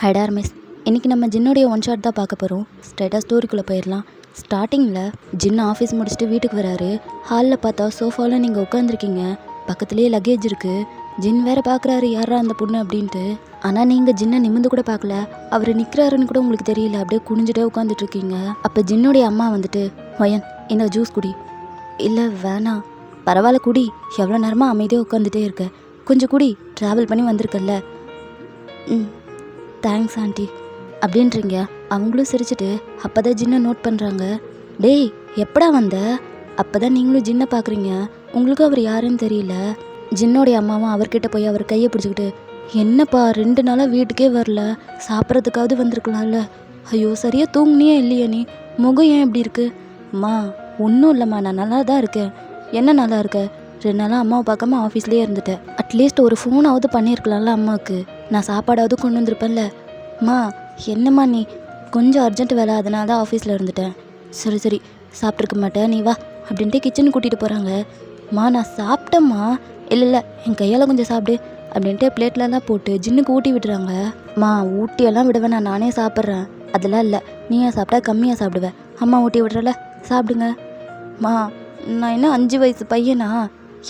ஹைடார் miss. இன்றைக்கி நம்ம ஜின்னுடைய one shot தான் பார்க்க போகிறோம். ஸ்ட்ரைட்டாக ஸ்டோரிக்குள்ளே போயிடலாம். ஸ்டார்டிங்கில் ஜின் ஆஃபீஸ் முடிச்சுட்டு வீட்டுக்கு வராரு. ஹாலில் பார்த்தா சோஃபாவில் நீங்கள் உட்காந்துருக்கீங்க. பக்கத்துலேயே லக்கேஜ் இருக்குது. ஜின் வேறு பார்க்குறாரு யாரா அந்த பொண்ணு அப்படின்ட்டு. ஆனால் நீங்கள் ஜின்னை நிமிந்து கூட பார்க்கல. அவர் நிற்கிறாருன்னு கூட உங்களுக்கு தெரியல. அப்படியே குனிஞ்சிட்டே உட்காந்துட்ருக்கீங்க. அப்போ ஜின்னுடைய அம்மா வந்துட்டு, ஒயன் இந்த ஜூஸ் குடி. இல்லை வேணாம். பரவாயில்ல குடி. எவ்வளோ நேரமாக அமைதியாக உட்காந்துட்டே இருக்க. கொஞ்சம் குடி. ட்ராவல் பண்ணி வந்திருக்கல்ல. தேங்க்ஸ் ஆண்டி அப்படின்றீங்க. அவங்களும் சிரிச்சிட்டு அப்போ தான் ஜின்னை நோட் பண்ணுறாங்க. டேய் எப்படா வந்த? அப்போ தான் நீங்களும் ஜின்னை பார்க்குறீங்க. உங்களுக்கும் அவர் யாருன்னு தெரியல. ஜின்னோடைய அம்மாவும் அவர்கிட்ட போய் அவர் கையை பிடிச்சிக்கிட்டு, என்னப்பா 2 நாளாக வீட்டுக்கே வரல, சாப்பிட்றதுக்காவது வந்திருக்கலாம்ல. ஐயோ சரியாக தூங்குனியே இல்லையா நீ? முகம் ஏன் இப்படி இருக்கு? அம்மா ஒன்றும் இல்லைம்மா, நான் நல்லா தான் இருக்கேன். என்ன நல்லா இருக்க? 2 நாளாக அம்மாவை பார்க்காம ஆஃபீஸ்லேயே இருந்துட்டேன். அட்லீஸ்ட் ஒரு ஃபோனாவது பண்ணியிருக்கலாம்ல அம்மாவுக்கு. நான் சாப்பாடாவது கொண்டு வந்திருப்பேன்ல. அம்மா என்னம்மா நீ? கொஞ்சம் அர்ஜென்ட் வேலை, அதனால தான் ஆஃபீஸில் இருந்துட்டேன். சரி சரி சாப்பிட்ருக்க மாட்டேன் நீ வா அப்படின்ட்டு கிச்சனுக்கு கூட்டிகிட்டு போகிறாங்க. அம்மா நான் சாப்பிட்டேம்மா. இல்லை என் கையால் கொஞ்சம் சாப்பிடு அப்படின்ட்டு பிளேட்லலாம் போட்டு ஜின்னுக்கு ஊட்டி விட்டுறாங்க. அம்மா ஊட்டியெல்லாம் விடுவேன், நானே சாப்பிட்றேன். அதெல்லாம் இல்லை, நீயே சாப்பிட்டா கம்மியாக சாப்பிடுவேன். அம்மா ஊட்டி விடுறல, சாப்பிடுங்க. அம்மா நான் என்ன 5 வயசு பையனா?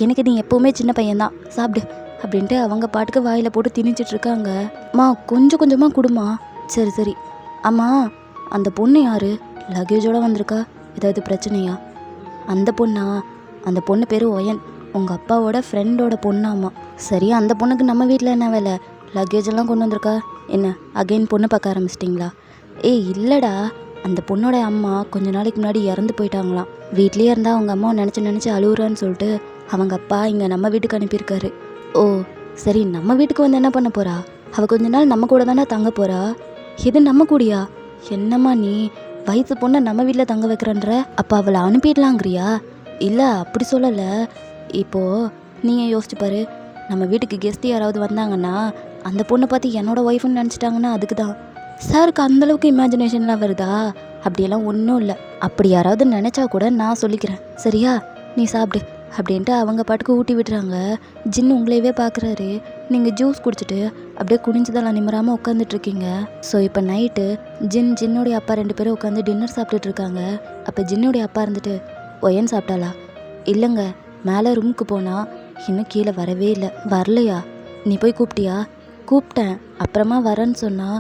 எனக்கு நீ எப்போவுமே சின்ன பையன்தான், சாப்பிடு அப்படின்ட்டு அவங்க பாட்டுக்கு வாயில் போட்டு திணிச்சிட்ருக்காங்க. அம்மா கொஞ்சம் கொஞ்சமாக கொடுமா. சரி சரி. அம்மா அந்த பொண்ணு யார்? லக்கேஜோடு வந்திருக்கா, ஏதாவது பிரச்சனையா? அந்த பொண்ணா? அந்த பொண்ணு பேர் ஒயன், உங்கள் அப்பாவோட ஃப்ரெண்டோட பொண்ணாம்மா. சரி அந்த பொண்ணுக்கு நம்ம வீட்டில் என்ன வேலை? லக்கேஜெல்லாம் கொண்டு வந்திருக்கா என்ன? அகைன் பொண்ணு பார்க்க ஆரம்பிச்சிட்டிங்களா? ஏய் இல்லைடா, அந்த பொண்ணோட அம்மா கொஞ்ச நாளைக்கு முன்னாடி இறந்து போயிட்டாங்களாம். வீட்லேயே இருந்தால் அவங்க அம்மாவை நினச்சி அழுகுறான்னு சொல்லிட்டு அவங்க அப்பா இங்கே நம்ம வீட்டுக்கு அனுப்பியிருக்காரு. ஓ சரி, நம்ம வீட்டுக்கு வந்து என்ன பண்ண போகிறா? அவள் கொஞ்ச நாள் நம்ம கூட தானே தங்க போகிறா. இது நம்ம கூடியா? என்னம்மா நீ வயசு பொண்ணை நம்ம வீட்டில் தங்க வைக்கிறன்ற? அப்போ அவளை அனுப்பிடலாங்கிறியா? இல்லை அப்படி சொல்லலை. இப்போது நீங்கள் யோசிச்சு பாரு, நம்ம வீட்டுக்கு கெஸ்ட் யாராவது வந்தாங்கன்னா அந்த பொண்ணை பார்த்து என்னோட ஒய்ஃப்னு நினச்சிட்டாங்கன்னா அதுக்கு தான். சாருக்கு அந்தளவுக்கு இமேஜினேஷன்லாம் வருதா? அப்படியெல்லாம் ஒன்றும் இல்லை. அப்படி யாராவது நினச்சா கூட நான் சொல்லிக்கிறேன், சரியா? நீ சாப்பிடு அப்படின்ட்டு அவங்க பாட்டுக்கு ஊட்டி விட்டுறாங்க. ஜின்னு உங்களையவே பார்க்குறாரு. நீங்கள் ஜூஸ் குடிச்சிட்டு அப்படியே குனிஞ்சதெல்லாம் நிம்மறாமல் உட்காந்துட்ருக்கீங்க. ஸோ இப்போ நைட்டு ஜின்னுடைய அப்பா 2 பேரும் உட்காந்து டின்னர் சாப்பிட்டுட்டு இருக்காங்க. அப்போ ஜின்னுடைய அப்பா இருந்துட்டு, ஒயன் சாப்பிட்டாளா? இல்லைங்க, மேலே ரூமுக்கு போனால் இன்னும் கீழே வரவே இல்லை. வரலையா? நீ போய் கூப்பிட்டியா? கூப்பிட்டேன், அப்புறமா வரேன்னு சொன்னா.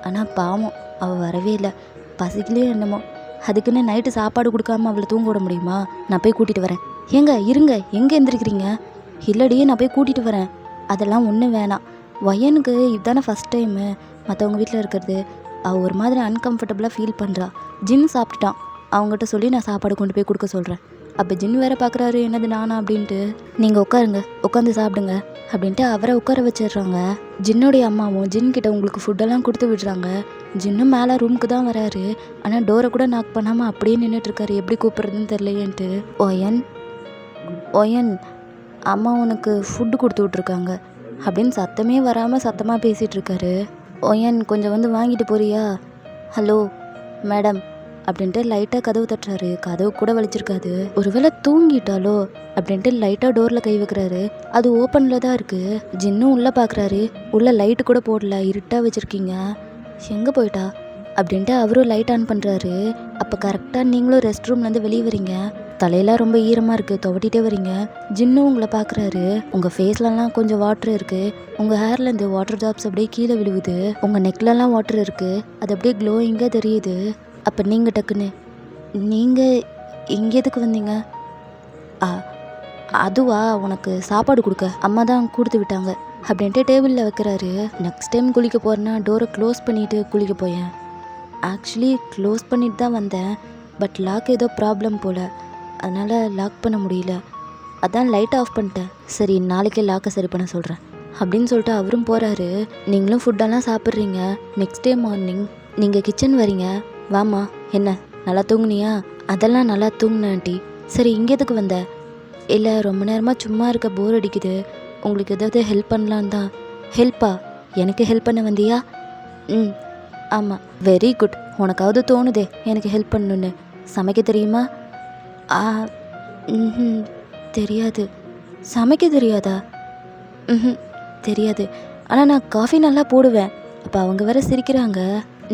ஆனால் பாவம் அவள் வரவே இல்லை. பசிக்கலையும் என்னமோ. அதுக்குன்னு நைட்டு சாப்பாடு கொடுக்காம அவளை தூங்க விட முடியுமா? நான் போய் கூட்டிகிட்டு வரேன். ஏங்க இருங்க, எங்கே எந்திரிக்கிறீங்க? இல்லடியே நான் போய் கூட்டிகிட்டு வரேன். அதெல்லாம் ஒன்றும் வேணாம். ஒயனுக்கு இதுதானே ஃபஸ்ட் டைமு மற்றவங்க வீட்டில் இருக்கிறது. அவள் ஒரு மாதிரி அன்கம்ஃபர்டபுளாக ஃபீல் பண்ணுறா. ஜின் சாப்பிட்டுட்டான், அவங்ககிட்ட சொல்லி நான் சாப்பாடு கொண்டு போய் கொடுக்க சொல்கிறேன். அப்போ ஜின் வேறு பார்க்குறாரு, என்னது நானா அப்படின்ட்டு. நீங்கள் உட்காருங்க, உட்காந்து சாப்பிடுங்க அப்படின்ட்டு அவரை உட்கார வச்சிடுறாங்க. ஜின்னுடைய அம்மாவும் ஜின்கிட்ட உங்களுக்கு ஃபுட்டெல்லாம் கொடுத்து விடுறாங்க. ஜின்னும் மேலே ரூமுக்கு தான் வராரு. ஆனால் டோரை கூட நாக் பண்ணாமல் அப்படியே நின்றுட்டுருக்காரு. எப்படி கூப்பிட்றதுன்னு தெரியலையேன்ட்டு. ஒயன் அம்மா உனக்கு ஃபுட்டு கொடுத்து விட்ருக்காங்க அப்படின்னு சத்தமே வராமல் சத்தமாக பேசிகிட்ருக்காரு. ஒயன் கொஞ்சம் வந்து வாங்கிட்டு போறியா? ஹலோ மேடம் அப்படின்ட்டு லைட்டாக கதவு தட்டுறாரு. கதவு கூட வலிச்சிருக்காது. ஒருவேளை தூங்கிட்டாலோ அப்படின்ட்டு லைட்டாக டோரில் கை வைக்கிறாரு. அது ஓப்பனில் தான் இருக்குது. ஜின்னும் உள்ளே பார்க்குறாரு. உள்ளே லைட்டு கூட போடல, இருட்டாக வச்சுருக்கீங்க. எங்கே போயிட்டா அப்படின்ட்டு அவரும் லைட் ஆன் பண்ணுறாரு. அப்போ கரெக்டாக நீங்களும் ரெஸ்ட் ரூம்லேருந்து வெளியே வரீங்க. தலையெல்லாம் ரொம்ப ஈரமாக இருக்குது, துவட்டிகிட்டே வரீங்க. ஜின்னும் உங்களை பார்க்குறாரு. உங்கள் ஃபேஸ்லலாம் கொஞ்சம் வாட்டர் இருக்குது. உங்கள் ஹேர்லேருந்து வாட்டர் ட்ராப்ஸ் அப்படியே கீழே விழுவுது. உங்கள் நெக்லலாம் வாட்டர் இருக்குது, அது அப்படியே க்ளோயிங்காக தெரியுது. அப்போ நீங்கள் டக்குன்னு, நீங்கள் இங்கே எதுக்கு வந்தீங்க? அதுவா, உனக்கு சாப்பாடு கொடுக்க அம்மா தான் கொடுத்து விட்டாங்க அப்படின்ட்டு டேபிளில் வைக்கிறாரு. நெக்ஸ்ட் டைம் குளிக்க போகிறேன்னா டோரை க்ளோஸ் பண்ணிவிட்டு குளிக்க போயேன். ஆக்சுவலி க்ளோஸ் பண்ணிட்டு தான் வந்தேன், பட் லாக் ஏதோ ப்ராப்ளம் போல், அதனால் லாக் பண்ண முடியல. அதான் லைட் ஆஃப் பண்ணிட்டேன். சரி நாளைக்கே லாக்கை சரி பண்ண சொல்கிறேன் அப்படின்னு சொல்லிட்டு அவரும் போகிறாரு. நீங்களும் ஃபுட்டெல்லாம் சாப்பிட்றீங்க. நெக்ஸ்ட் டே மார்னிங் நீங்கள் கிச்சன் வரீங்க. வாம்மா, என்ன நல்லா தூங்குனியா? அதெல்லாம் நல்லா தூங்குனேன் ஆண்டி. சரி இங்கே எதுக்கு வந்த? இல்லை ரொம்ப நேரமாக சும்மா இருக்க, போர் அடிக்குது, உங்களுக்கு ஏதாவது ஹெல்ப் பண்ணலான் தான். ஹெல்ப்பா? எனக்கு ஹெல்ப் பண்ண வந்தியா? ஆமாம். வெரி குட், உனக்காவது தோணுதே எனக்கு ஹெல்ப் பண்ணணுன்னு. சமைக்க தெரியுமா? தெரியாது. சமைக்க தெரியாதா? தெரியாது. ஆனால் நான் காஃபி நல்லா போடுவேன். அப்போ அவங்க வேற சிரிக்கிறாங்க.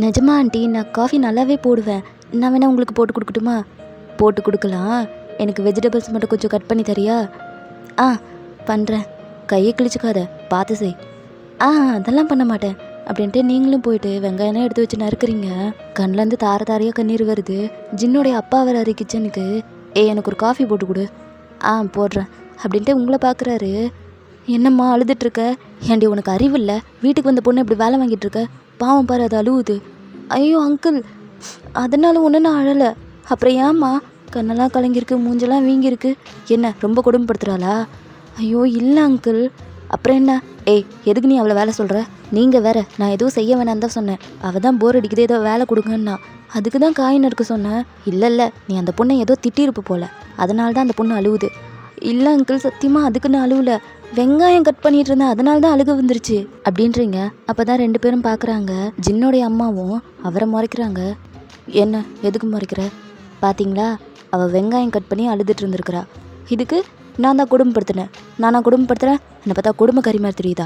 நிஜமா ஆண்டி, நான் காஃபி நல்லாவே போடுவேன். நான் வேணா உங்களுக்கு போட்டு கொடுக்கட்டுமா? போட்டு கொடுக்கலாம். எனக்கு வெஜிடபிள்ஸ் மட்டும் கொஞ்சம் கட் பண்ணி தரியா? ஆ பண்ணுறேன். கையை கிழிச்சிக்காத, பார்த்து செய். அதெல்லாம் பண்ண மாட்டேன் அப்படின்ட்டு நீங்களும் போயிட்டு வெங்காயம் எடுத்து வச்சு நறுக்குறீங்க. கண்ணிலேருந்து தார தாரையாக கண்ணீர் வருது. ஜின்னோடைய அப்பா வராரு கிச்சனுக்கு. எனக்கு ஒரு காஃபி போட்டு கொடு. போடுறேன் அப்படின்ட்டு உங்களை பார்க்குறாரு. என்னம்மா அழுதுட்ருக்க? ஏண்டி உனக்கு அறிவு இல்லை? வீட்டுக்கு வந்த பொண்ணு இப்படி வேலை வாங்கிட்டு இருக்க? பாவம் பாரு, அது அழுவுது. ஐயோ அங்கிள், அதனால ஒன்று நான் அழலை. அப்புறம் ஏம்மா? கண்ணெல்லாம் கலங்கியிருக்கு, மூஞ்செல்லாம் வீங்கியிருக்கு. என்ன ரொம்ப கொடுமைப்படுத்துகிறாளா? ஐயோ இல்லை அங்கிள். அப்புறம் என்ன? எதுக்கு நீ அவளை வேலை சொல்கிற? நீங்கள் வேற. நான் எதுவும் செய்ய வேணான்னு தான் சொன்னேன். அவள் தான் போர் அடிக்குது, ஏதோ வேலை கொடுங்கன்னா. அதுக்கு தான் காய் நறுக்க சொன்னேன். இல்லை நீ அந்த பொண்ணை ஏதோ திட்டியிருப்பு போல, அதனால தான் அந்த பொண்ணு அழுவுது. இல்லை அங்கிள், சத்தியமாக அதுக்குன்னு அழுவலை. வெங்காயம் கட் பண்ணிட்டு இருந்தேன், அதனால தான் அழுக வந்துருச்சு அப்படின்றீங்க. அப்போ தான் 2 பேரும் பார்க்குறாங்க. ஜின்னோடைய அம்மாவும் அவரை முறைக்கிறாங்க. என்ன, எதுக்கு முறைக்கிற? பார்த்தீங்களா, அவள் வெங்காயம் கட் பண்ணி அழுதுட்டு இருந்திருக்கிறா. இதுக்கு நான் தான் குடும்பப்படுத்தினேன். நானா குடும்பப்படுத்துகிறேன்? என்னை பார்த்தா குடும்பக்காரி மாதிரி தெரியுதா?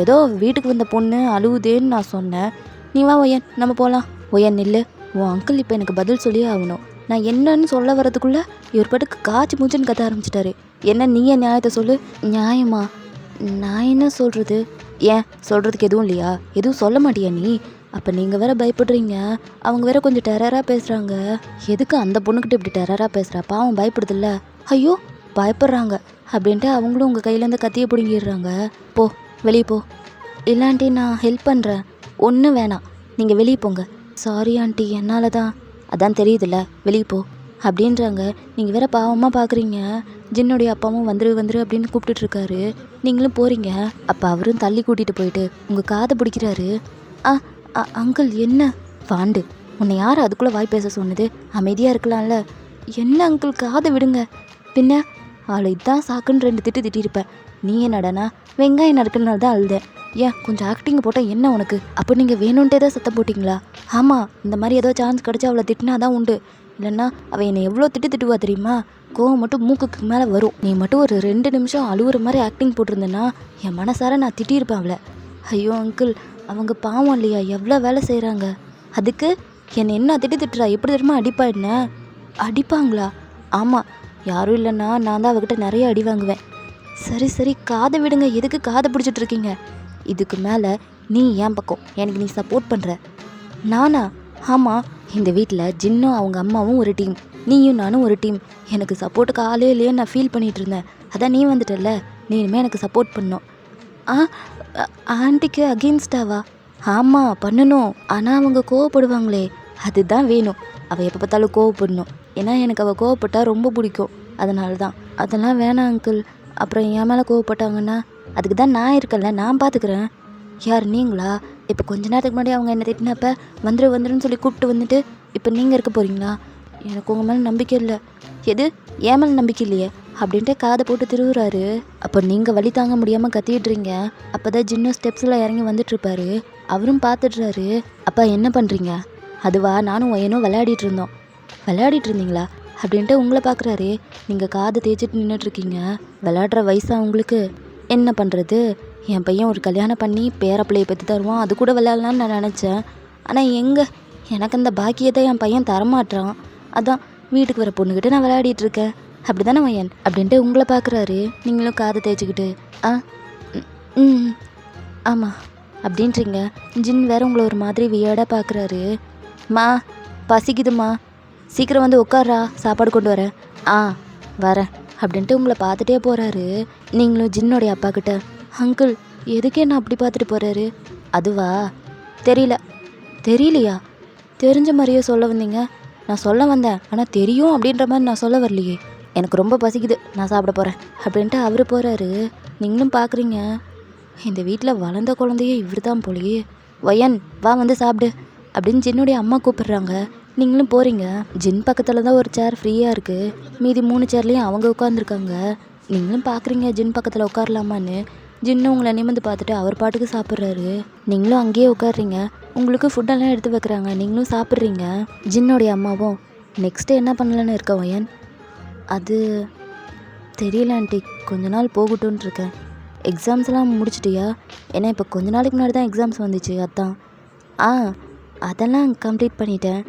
ஏதோ வீட்டுக்கு வந்த பொண்ணு அழுவுதேன்னு நான் சொன்னேன். நீ வா ஒயன், நம்ம போகலாம். ஒயன் நில்லு. உன் அங்கிள் இப்போ எனக்கு பதில் சொல்லியே ஆகணும். நான் என்னன்னு சொல்ல வரதுக்குள்ளே இவர் பாட்டுக்கு காய்ச்சி மூச்சுன்னு கத்த ஆரம்பிச்சிட்டாரு. என்ன, நீயே நியாயத்தை சொல்லு. நியாயமா? நான் என்ன சொல்கிறது? ஏன், சொல்கிறதுக்கு எதுவும் இல்லையா? எதுவும் சொல்ல மாட்டியா நீ? அப்போ நீங்கள் வேற பயப்படுறீங்க. அவங்க வேற கொஞ்சம் டெரராக பேசுகிறாங்க. எதுக்கு அந்த பொண்ணுக்கிட்ட இப்படி டெரராக பேசுகிறா? பாவம் பயப்படுதில்ல. ஐயோ பயப்படுறாங்க அப்படின்ட்டு அவங்களும் உங்கள் கையிலேருந்து கத்தியை பிடுங்கிடுறாங்க. போ, வெளியே போ. இல்லாண்டி நான் ஹெல்ப் பண்ணுறேன். ஒன்றும் வேணாம், நீங்கள் வெளியே போங்க. சாரி ஆண்டி, என்னால் தான். அதான் தெரியுதுல்ல, வெளியே போ அப்படின்றாங்க. நீங்கள் வேற பாவமாக பார்க்குறீங்க. ஜின்னுடைய அப்பாவும் வந்துரு அப்படின்னு கூப்பிட்டுட்ருக்காரு. நீங்களும் போகிறீங்க. அப்போ அவரும் தள்ளி கூட்டிகிட்டு போயிட்டு உங்கள் காதை பிடிக்கிறாரு. அங்கிள் என்ன? வாண்டு, உன்னை யார் அதுக்குள்ளே வாய் பேச சொன்னது? அமைதியாக இருக்கலாம்ல. என்ன அங்கிள், காதை விடுங்க. பின்ன அவளை இதான் சாக்குன்னு 2 திட்டு திட்டிருப்பேன். நீ என்னடானா வெங்காயம் நறுக்கிறனால தான் அழுதேன். ஏன், கொஞ்சம் ஆக்டிங் போட்டால் என்ன உனக்கு? அப்போ நீங்கள் வேணுன்ட்டே தான் சத்தம் போட்டிங்களா? ஆமாம், இந்த மாதிரி ஏதோ சான்ஸ் கிடச்சா அவளை திட்டினா தான் உண்டு. இல்லைன்னா அவள் என்னை எவ்வளோ திட்டுவா தெரியுமா? கோவம் மட்டும் மூக்குக்கு மேலே வரும். நீ மட்டும் ஒரு 2 நிமிஷம் அழுவுற மாதிரி ஆக்டிங் போட்டிருந்தேன்னா என் மனசார நான் திட்டியிருப்பேன் அவளை. ஐயோ அங்கிள், அவங்க பாவம் இல்லையா, எவ்வளோ வேலை செய்கிறாங்க. அதுக்கு என்னை என்ன திட்டுறா? எப்படி தெரியுமா அடிப்பா? என்ன அடிப்பாங்களா? ஆமாம், யாரும் இல்லைன்னா நான் தான் அவகிட்ட நிறைய அடி வாங்குவேன். சரி காதை விடுங்க. எதுக்கு காதை பிடிச்சிட்டு இருக்கீங்க? இதுக்கு மேலே நீ என் பக்கம், எனக்கு நீ சப்போர்ட் பண்ணுற. நானா? ஆமாம், இந்த வீட்டில் ஜின்னும் அவங்க அம்மாவும் ஒரு டீம், நீயும் நானும் ஒரு டீம். எனக்கு சப்போர்ட்டுக்கு ஆளே இல்லையே நான் ஃபீல் பண்ணிகிட்டு இருந்தேன். அதான் நீ வந்துட்டல, நீ இனிமேல் எனக்கு சப்போர்ட் பண்ணணும். ஆண்டிக்கு அகெயின்ஸ்டாவா? ஆமாம் பண்ணணும். ஆனால் அவங்க கோவப்படுவாங்களே, அதுதான் வேணும். அவள் எப்போ பார்த்தாலும் கோவப்படணும். ஏன்னா எனக்கு அவள் கோவப்பட்டா ரொம்ப பிடிக்கும். அதனால தான். அதெல்லாம் வேணாம் அங்கிள். அப்புறம் என் மேலே கோவப்பட்டாங்கன்னா அதுக்கு தான் நான் இருக்கல, நான் பார்த்துக்கிறேன். யார், நீங்களா? இப்போ கொஞ்ச நேரத்துக்கு முன்னாடி அவங்க என்னை திட்டினப்ப வந்துருன்னு சொல்லி கூப்பிட்டு வந்துட்டு இப்போ நீங்கள் இருக்க போகிறீங்களா? எனக்கு உங்கள் மேலே நம்பிக்கை இல்லை. எது, என் மேலே நம்பிக்கை இல்லையே அப்படின்ட்டு காதை போட்டு திருவுறாரு. அப்போ நீங்கள் வலி தாங்க முடியாமல் கத்திடுறீங்க. அப்போ தான் ஜின்னு ஸ்டெப்ஸில் இறங்கி வந்துட்டுருப்பாரு. அவரும் பார்த்துட்றாரு. அப்பா என்ன பண்ணுறீங்க? அதுவா, நானும் ஒயனும் விளையாடிட்டு இருந்தீங்களா அப்படின்ட்டு உங்களை பார்க்குறாரு. நீங்கள் காதை தேய்ச்சிட்டு நின்றுட்டுருக்கீங்க. விளையாடுற வயசா உங்களுக்கு? என்ன பண்ணுறது, என் பையன் ஒரு கல்யாணம் பண்ணி பேரப்பிள்ளையை பற்றி தருவான், அது கூட விளையாடலான்னு நான் நினச்சேன். ஆனால் எங்கே, எனக்கு அந்த பாக்கியத்தை என் பையன் தரமாட்டான். அதான் வீட்டுக்கு வர பொண்ணுக்கிட்ட நான் விளையாடிட்டுருக்கேன். அப்படி தானே வயன் அப்படின்ட்டு உங்களை பார்க்குறாரு. நீங்களும் காதை தேய்ச்சிக்கிட்டு ஆமாம் அப்படின்றீங்க. ஜின் வேற உங்களை ஒரு மாதிரி வியர்டாக பார்க்குறாரு. மா பசிக்குதுமா, சீக்கிரம் வந்து உட்கார்றா, சாப்பாடு கொண்டு வரேன். வரேன் அப்படின்ட்டு உங்களை பார்த்துட்டே போகிறாரு. நீங்களும் ஜின்னோடைய அப்பா கிட்ட, அங்கிள் எதுக்கே என்ன அப்படி பார்த்துட்டு போகிறாரு? அதுவா, தெரியலையா? தெரிஞ்ச மாதிரியே சொல்ல வந்தீங்க. நான் சொல்ல வந்தேன், ஆனால் தெரியும் அப்படின்ற மாதிரி நான் சொல்ல வரலையே. எனக்கு ரொம்ப பசிக்குது, நான் சாப்பிட போகிறேன் அப்படின்ட்டு அவர் போகிறாரு. நீங்களும் பார்க்குறீங்க. இந்த வீட்டில் வளர்ந்த குழந்தையே இவர் தான் போலையே. வயன் வா வந்து சாப்பிடு அப்படின்னு ஜின்னுடைய அம்மா கூப்பிடுறாங்க. நீங்களும் போகிறீங்க. ஜின் பக்கத்தில் தான் ஒரு சேர் ஃப்ரீயாக இருக்குது. மீதி 3 சேர்லேயும் அவங்க உட்காந்துருக்காங்க. நீங்களும் பார்க்குறீங்க ஜின் பக்கத்தில் உட்காரலாமான்னு. ஜின்னு உங்களை நிமிர்ந்து பார்த்துட்டு அவர் பாட்டுக்கு சாப்பிட்றாரு. நீங்களும் அங்கேயே உட்காடுறீங்க. உங்களுக்கு ஃபுட்டெல்லாம் எடுத்து வைக்கிறாங்க. நீங்களும் சாப்பிட்றீங்க. ஜின்னோடைய அம்மாவும் நெக்ஸ்ட்டு என்ன பண்ணலான்னு இருக்க வயன்? அது தெரியல ஆண்டி, கொஞ்ச நாள் போகட்டும்னு இருக்கேன். எக்ஸாம்ஸ்லாம் முடிச்சிட்டியா? ஏன்னா இப்போ கொஞ்ச நாளைக்கு முன்னாடி தான் எக்ஸாம்ஸ் வந்துச்சு அதான். ஆ அதெல்லாம் கம்ப்ளீட் பண்ணிட்டேன்.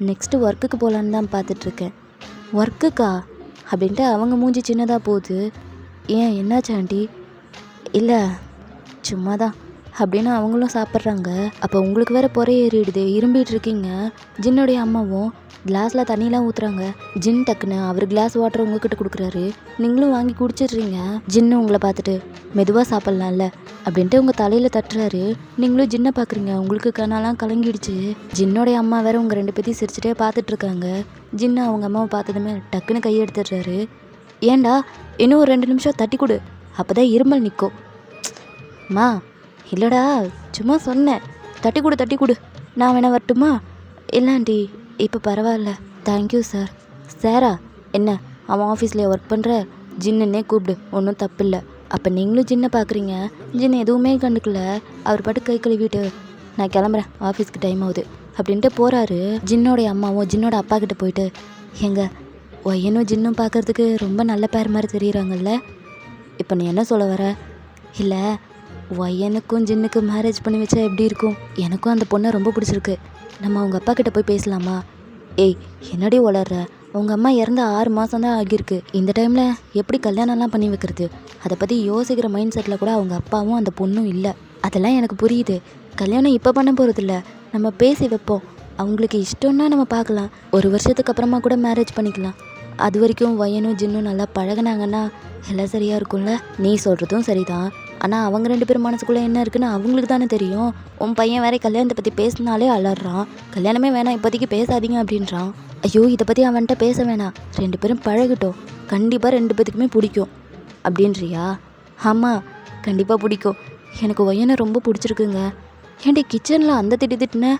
நெக்ஸ்ட்டு ஒர்க்குக்கு போகலான்னு தான் பார்த்துட்ருக்கேன். ஒர்க்குக்கா அப்படின்ட்டு அவங்க மூஞ்சி சின்னதாக போகுது. ஏன் என்னாச்சு ஆண்டி? இல்லை சும்மா தான் அப்படின்னு அவங்களும் சாப்பிட்றாங்க. அப்போ உங்களுக்கு வேறு பொறை ஏறிடுது, இரும்பிட்டு இருக்கீங்க. ஜின்னுடைய அம்மாவும் கிளாஸில் தண்ணியெலாம் ஊற்றுறாங்க. ஜின் டக்குன்னு அவர் கிளாஸ் வாட்டர் உங்ககிட்ட கொடுக்குறாரு. நீங்களும் வாங்கி குடிச்சிடுறீங்க. ஜின்னு உங்களை பார்த்துட்டு மெதுவாக சாப்பிட்லாம்ல அப்படின்ட்டு உங்கள் தலையில் தட்டுறாரு. நீங்களும் ஜின்னை பார்க்குறீங்க. உங்களுக்கு கண்ணெல்லாம் கலங்கிடுச்சு. ஜின்னோடைய அம்மா வேற உங்கள் 2 பேத்தையும் சிரிச்சுட்டே பார்த்துட்ருக்காங்க. ஜின்னு அவங்க அம்மாவை பார்த்ததுமே டக்குன்னு கையை எடுத்துடுறாரு. ஏண்டா இன்னும் ஒரு 2 நிமிஷம் தட்டி கொடு, அப்போ தான் இருமல் நிற்கும். மா இல்லைடா சும்மா சொன்னேன், தட்டி கொடு. நான் வேணா வரட்டுமா? இல்லை ஆண்டி இப்போ பரவாயில்ல, தேங்க்யூ சார். சாரா என்ன அவன் ஆஃபீஸில் ஒர்க் பண்ணுற? ஜின்னுன்னே கூப்பிடு, ஒன்றும் தப்பு இல்லை. அப்போ நீங்களும் ஜின்னை பார்க்குறீங்க. ஜின் எதுவுமே கண்டுக்கல. அவர் பாட்டு கை கழுவிட்டு நான் கிளம்புறேன், ஆஃபீஸ்க்கு டைம் ஆகுது அப்படின்ட்டு போகிறாரு. ஜின்னோடைய அம்மாவும் ஜின்னோட அப்பா கிட்ட போயிட்டு, எங்க ஒய்யனும் ஜின்னும் பார்க்குறதுக்கு ரொம்ப நல்ல பேர் மாதிரி தெரியுறாங்கல்ல, இப்போ நீ என்ன சொல்ல வர? இல்லை ஒய்யனுக்கும் ஜின்னுக்கும் மேரேஜ் பண்ணி வச்சா எப்படி இருக்கும்? எனக்கும் அந்த பொண்ணை ரொம்ப பிடிச்சிருக்கு. நம்ம அவங்க அப்பா கிட்ட போய் பேசலாமா? ஏய் என்னடி வளர்ற? அவங்க அம்மா இறந்து 6 மாதம் தான் ஆகியிருக்கு. இந்த டைமில் எப்படி கல்யாணம்லாம் பண்ணி வைக்கிறது? அதை பற்றி யோசிக்கிற மைண்ட் செட்டில் கூட அவங்க அப்பாவும் அந்த பொண்ணும் இல்லை. அதெல்லாம் எனக்கு புரியுது. கல்யாணம் இப்போ பண்ண போகிறதில்ல, நம்ம பேசி வைப்போம். அவங்களுக்கு இஷ்டம்னா நம்ம பார்க்கலாம். 1 வருஷத்துக்கு அப்புறமா கூட மேரேஜ் பண்ணிக்கலாம். அது வரைக்கும் ஒய்யனும் ஜின்னும் நல்லா பழகினாங்கன்னா எல்லாம் சரியாக இருக்கும்ல. நீ சொல்கிறதும் சரிதான். ஆனால் அவங்க 2 பேரும் மனசுக்குள்ளே என்ன இருக்குன்னு அவங்களுக்கு தானே தெரியும். உன் பையன் வேற கல்யாணத்தை பற்றி பேசினாலே அலறான். கல்யாணமே வேணாம், இப்போதைக்கு பேசாதீங்க அப்படின்றான். ஐயோ இதை பற்றி அவன்கிட்ட பேச வேணாம், 2 பேரும் பழகட்டும், கண்டிப்பாக 2 பேத்துக்குமே பிடிக்கும் அப்படின்றியா? ஆமாம் கண்டிப்பாக பிடிக்கும். எனக்கு ஒய்யனை ரொம்ப பிடிச்சிருக்குங்க. ஏன்டி கிச்சனில் அந்த திட்டின?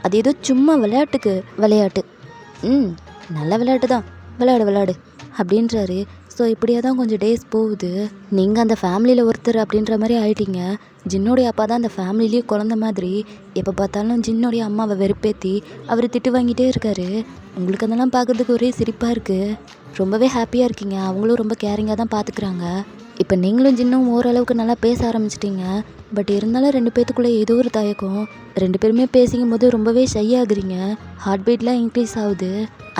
அது ஏதோ சும்மா விளையாட்டு. நல்ல விளையாட்டு தான், விளையாடு அப்படின்றாரு. ஸோ இப்படியே தான் கொஞ்சம் டேஸ் போகுது. நீங்கள் அந்த ஃபேமிலியில் ஒருத்தர் அப்படின்ற மாதிரி ஆயிட்டீங்க. ஜின்னோடைய அப்பா தான் அந்த ஃபேமிலிலேயே குழந்த மாதிரி. எப்போ பார்த்தாலும் ஜின்னோடைய அம்மாவை வெறுப்பேற்றி அவர் திட்டு வாங்கிட்டே இருக்காரு. உங்களுக்கு அதெல்லாம் பார்க்குறதுக்கு ஒரே சிரிப்பாக இருக்குது. ரொம்பவே ஹாப்பியாக இருக்கீங்க. அவங்களும் ரொம்ப கேரிங்காக தான் பார்த்துக்குறாங்க. இப்போ நீங்களும் ஜின்னும் ஓரளவுக்கு நல்லா பேச ஆரம்பிச்சிட்டிங்க. பட் இருந்தாலும் 2 பேத்துக்குள்ளே ஏதோ ஒரு தயக்கம். 2 பேருமே பேசிக்கும் போது ரொம்பவே ஷை ஆகுறீங்க. ஹார்ட் பீட்லாம் இன்க்ரீஸ் ஆகுது.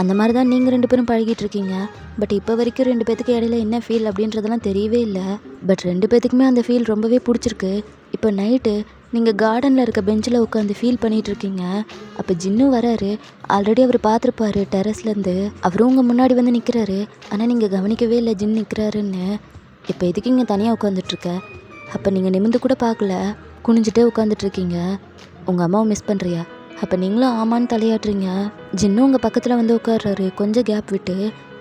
அந்த மாதிரி தான் நீங்கள் 2 பேரும் பழகிட்டு இருக்கீங்க. பட் இப்போ வரைக்கும் 2 பேத்துக்கு இடையில என்ன ஃபீல் அப்படின்றதெல்லாம் தெரியவே இல்லை. பட் 2 பேத்துக்குமே அந்த ஃபீல் ரொம்பவே பிடிச்சிருக்கு. இப்போ நைட்டு நீங்கள் கார்டனில் இருக்க பெஞ்சில் உட்காந்து ஃபீல் பண்ணிகிட்டு இருக்கீங்க. அப்போ ஜின்னு வராரு. ஆல்ரெடி அவர் பார்த்துருப்பாரு டெரஸ்லேருந்து. அவரும் உங்கள் முன்னாடி வந்து நிற்கிறாரு. ஆனால் நீங்கள் கவனிக்கவே இல்லை ஜின் நிற்கிறாருன்னு. இப்போ எதுக்கு இங்கே தனியாக உட்காந்துட்ருக்க? அப்போ நீங்கள் நிமிந்து கூட பார்க்கல, குனிஞ்சிட்டே உட்காந்துட்ருக்கீங்க. உங்கள் அம்மாவை மிஸ் பண்ணுறியா? அப்போ நீங்களும் ஆமான்னு தலையாட்டுறீங்க. ஜின்னும் உங்கள் பக்கத்தில் வந்து உட்கார்றாரு கொஞ்சம் கேப் விட்டு.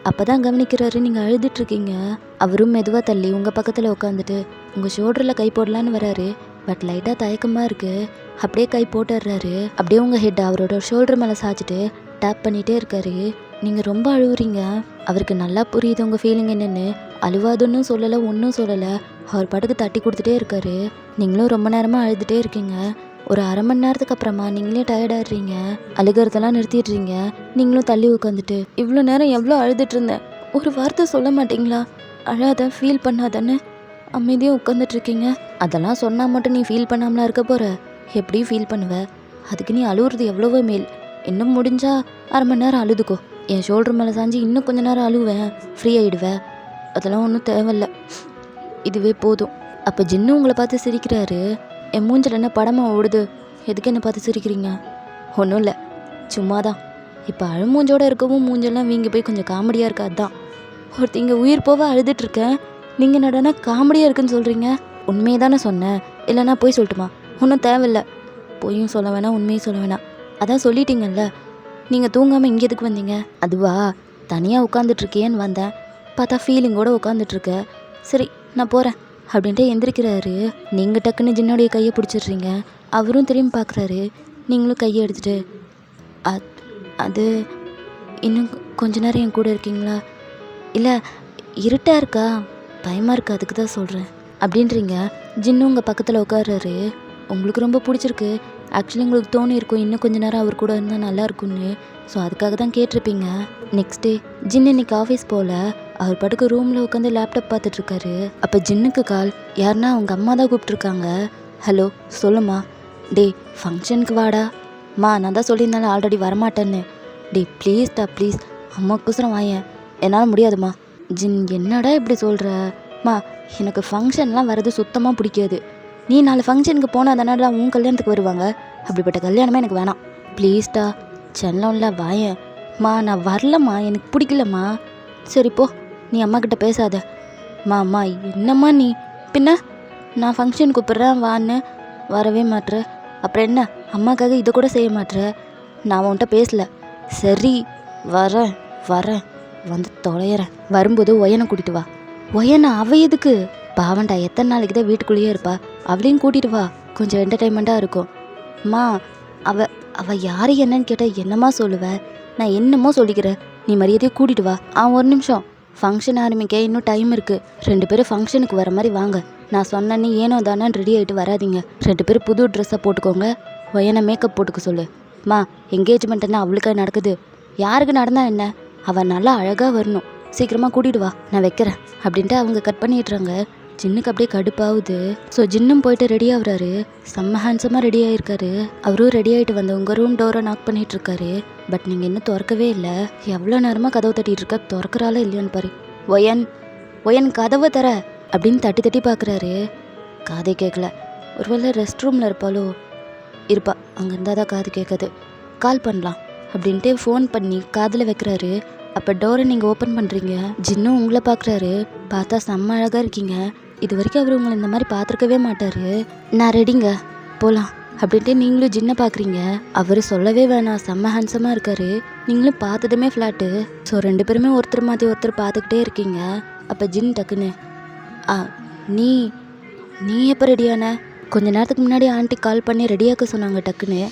அப்போ தான் கவனிக்கிறாரு நீங்கள் அழுதுட்ருக்கீங்க. அவரும் மெதுவாக தள்ளி உங்கள் பக்கத்தில் உட்காந்துட்டு உங்கள் ஷோல்டரில் கை போடலான்னு வராரு. பட் லைட்டாக தயக்கமாக இருக்குது. அப்படியே கை போட்டுடுறாரு. அப்படியே உங்கள் ஹெட் அவரோட ஷோல்டர் மேலே சாய்ச்சிட்டு டேப் பண்ணிகிட்டே இருக்காரு. நீங்கள் ரொம்ப அழுவுறீங்க. அவருக்கு நல்லா புரியுது உங்கள் ஃபீலிங் என்னென்னு. அழுவாதுன்னு சொல்லலை, ஒன்றும் சொல்லலை. அவர் பாட்டுக்கு தட்டி கொடுத்துட்டே இருக்காரு. நீங்களும் ரொம்ப நேரமாக அழுதுகிட்டே இருக்கீங்க. ஒரு 1/2 மணி நேரத்துக்கு அப்புறமா நீங்களே டயர்டாகிடுறீங்க. அழுகிறதெல்லாம் நிறுத்திடுறீங்க. நீங்களும் தள்ளி உட்காந்துட்டு இவ்வளோ நேரம் எவ்வளோ அழுதுட்டு இருந்தேன், ஒரு வார்த்தை சொல்ல மாட்டிங்களா? அழாத, ஃபீல் பண்ணாதானே அமைதியாக உட்காந்துட்ருக்கீங்க. அதெல்லாம் சொன்னால் மட்டும் நீ ஃபீல் பண்ணாமலாம் இருக்க போகிற? எப்படி ஃபீல் பண்ணுவ? அதுக்கு நீ அழுவுறது எவ்வளவோ மேல். இன்னும் முடிஞ்சா 1/2 மணி நேரம் அழுதுக்கோ. என் ஷோல்டர் மேலே சாஞ்சி இன்னும் கொஞ்ச நேரம் அழுவேன், ஃப்ரீ ஆகிடுவேன். அதெல்லாம் ஒன்றும் தேவையில்ல, இதுவே போதும். அப்போ ஜின்னு உங்களை பார்த்து சிரிக்கிறாரு. என் மூஞ்சில் என்ன படமாக ஓடுது? எதுக்கு என்னை பார்த்து சிரிக்கிறீங்க? ஒன்றும் இல்லை, சும்மா தான். இப்போ அழுமூஞ்சோடு இருக்கவும் மூஞ்செல்லாம் வீங்கி போய் கொஞ்சம் காமெடியாக இருக்கா. அதுதான். ஒருத்தங்க உயிர் போக அழுதுட்ருக்கேன், நீங்கள் என்னடானா காமெடியாக இருக்குன்னு சொல்கிறீங்க. உண்மையை தானே சொன்னேன், இல்லைனா போய் சொல்லட்டுமா? ஒன்றும் தேவையில்லை, பொய்யும் சொல்ல வேணாம், உண்மையும் சொல்ல வேணாம். அதான் சொல்லிட்டீங்கல்ல. நீங்கள் தூங்காமல் இங்கே எதுக்கு வந்தீங்க? அதுவா, தனியாக உட்காந்துட்ருக்கேன்னு வந்தேன். பார்த்தா ஃபீலிங்கோடு உட்காந்துட்ருக்க. சரி நான் போகிறேன் அப்படின்ட்டு எந்திரிக்கிறாரு. நீங்கள் டக்குன்னு ஜின்னோடைய கையை பிடிச்சிடுறீங்க. அவரும் திரும்பி பார்க்குறாரு. நீங்களும் கையை எடுத்துகிட்டு அது இன்னும் கொஞ்ச நேரம் என் கூட இருக்கீங்களா? இல்லை இருட்டாக இருக்கா, பயமாக இருக்கா, அதுக்கு தான் சொல்கிறேன் அப்படின்றீங்க. ஜின்னு உங்கள் பக்கத்தில் உட்கார்றாரு. உங்களுக்கு ரொம்ப பிடிச்சிருக்கு. ஆக்சுவலி உங்களுக்கு தோணி இருக்கும் இன்னும் கொஞ்ச நேரம் அவர் கூட இருந்தால் நல்லா இருக்கும்னு. ஸோ அதுக்காக தான் கேட்டிருப்பீங்க. நெக்ஸ்ட் டே ஜின்னு இன்னைக்கு ஆஃபீஸ் போகல. அவர் பாட்டுக்கு ரூமில் உட்காந்து லேப்டாப் பார்த்துட்ருக்காரு. அப்போ ஜின்னுக்கு கால். யாருன்னா அவங்க அம்மா தான் கூப்பிட்ருக்காங்க. ஹலோ சொல்லுமா. டே ஃபங்க்ஷனுக்கு வாடா. நான் தான் சொல்லியிருந்தாலும் ஆல்ரெடி வரமாட்டேன்னு. டே ப்ளீஸ்டா ப்ளீஸ், அம்மாக்குசரம் வாயேன். என்னால் முடியாதுமா. ஜின் என்னடா இப்படி சொல்கிற? எனக்கு ஃபங்க்ஷன்லாம் வர்றது சுத்தமாக பிடிக்காது. நீ 4 ஃபங்க்ஷனுக்கு போனால் தானடா உன் கல்யாணத்துக்கு வருவாங்க. அப்படிப்பட்ட கல்யாணமே எனக்கு வேணாம். ப்ளீஸ்டா செல்லம்ல வாயேன். நான் வரலம்மா, எனக்கு பிடிக்கலம்மா. சரி போ, நீ அம்மாக்கிட்ட பேசாத. அம்மா என்னம்மா நீ? பின்ன நான் ஃபங்க்ஷன் கூப்பிட்றேன் வான்னு வரவே மாட்ற. அப்புறம் என்ன, அம்மாக்காக இதை கூட செய்ய மாட்ற. நான் உன்கிட்ட பேசல. சரி வரேன் வந்து தொலைகிறேன். வரும்போது ஒயனை கூட்டிகிட்டு வா. ஒயனை அவ எதுக்கு? பாவண்டா, எத்தனை நாளைக்கு தான் வீட்டுக்குள்ளேயே இருப்பா. அவளையும் கூட்டிகிட்டு வா, கொஞ்சம் என்டர்டைன்மெண்ட்டாக இருக்கும். அவ யார் என்னன்னு கேட்டால் என்னம்மா சொல்லுவேன்? நான் என்னமோ சொல்லிக்கிறேன், நீ மரியாதையை கூட்டிகிட்டு வா. ஒரு நிமிஷம், ஃபங்க்ஷன் ஆரம்பிக்க இன்னும் டைம் இருக்குது. 2 பேரும் ஃபங்க்ஷனுக்கு வர மாதிரி வாங்க. நான் சொன்னேன்னு ஏனோ தானே ரெடி ஆகிட்டு வராதிங்க. 2 பேரும் புது ட்ரெஸ்ஸை போட்டுக்கோங்க. ஒயனை மேக்கப் போட்டுக்க சொல்லு. என்கேஜ்மெண்ட் என்ன அவளுக்காக நடக்குது? யாருக்கு நடந்தா என்ன? அவள் நல்லா அழகாக வரணும். சீக்கிரமாக கூட்டிகிட்டு வா, நான் வைக்கிறேன் அப்படின்ட்டு அவங்க கட் பண்ணிடுறாங்க. ஜின்னுக்கு அப்படியே கடுப்பாகுது. ஸோ ஜின்னும் போயிட்டு ரெடி ஆகுறாரு. செம்ம ஹேண்ட்ஸமாக ரெடி ஆகிருக்காரு. அவரும் ரெடி ஆகிட்டு வந்து உங்கள் ரூம் டோரை நாக் பண்ணிகிட்டு இருக்காரு. பட் நீங்கள் இன்னும் திறக்கவே இல்லை. எவ்வளோ நேரமாக கதவை தட்டிகிட்டு இருக்கா, திறக்கிறாளா இல்லையான்னு பாரு. ஒயன் கதவை தர அப்படின்னு தட்டி பார்க்குறாரு. காதே கேட்கல. ஒருவேளை ரெஸ்ட் ரூமில் இருப்பாளோ? இருப்பா, அங்கே இருந்தால் தான் காது கேட்காது. கால் பண்ணலாம் அப்படின்ட்டு ஃபோன் பண்ணி காதில் வைக்கிறாரு. அப்போ டோரை நீங்கள் ஓப்பன் பண்ணுறீங்க. ஜின்னும் உங்களை பார்க்குறாரு. பார்த்தா செம்ம அழகாக இருக்கீங்க. இது வரைக்கும் அவர் உங்களை இந்த மாதிரி பார்த்துருக்கவே மாட்டார். நான் ரெடிங்க, போகலாம் அப்படின்ட்டு நீங்களும் ஜின்னை பார்க்குறீங்க. அவர் சொல்லவே வேணாம், செம்ம ஹேண்ட்ஸமாக இருக்கார். நீங்களும் பார்த்ததுமே ஃப்ளாட்டு. ஸோ 2 பேருமே ஒருத்தர் மாற்றி ஒருத்தர் பார்த்துக்கிட்டே இருக்கீங்க. அப்போ ஜின் டக்குன்னு நீ எப்போ ரெடியான? கொஞ்ச நேரத்துக்கு முன்னாடி ஆண்டி கால் பண்ணி ரெடியாக்க சொன்னாங்க டக்குன்னு.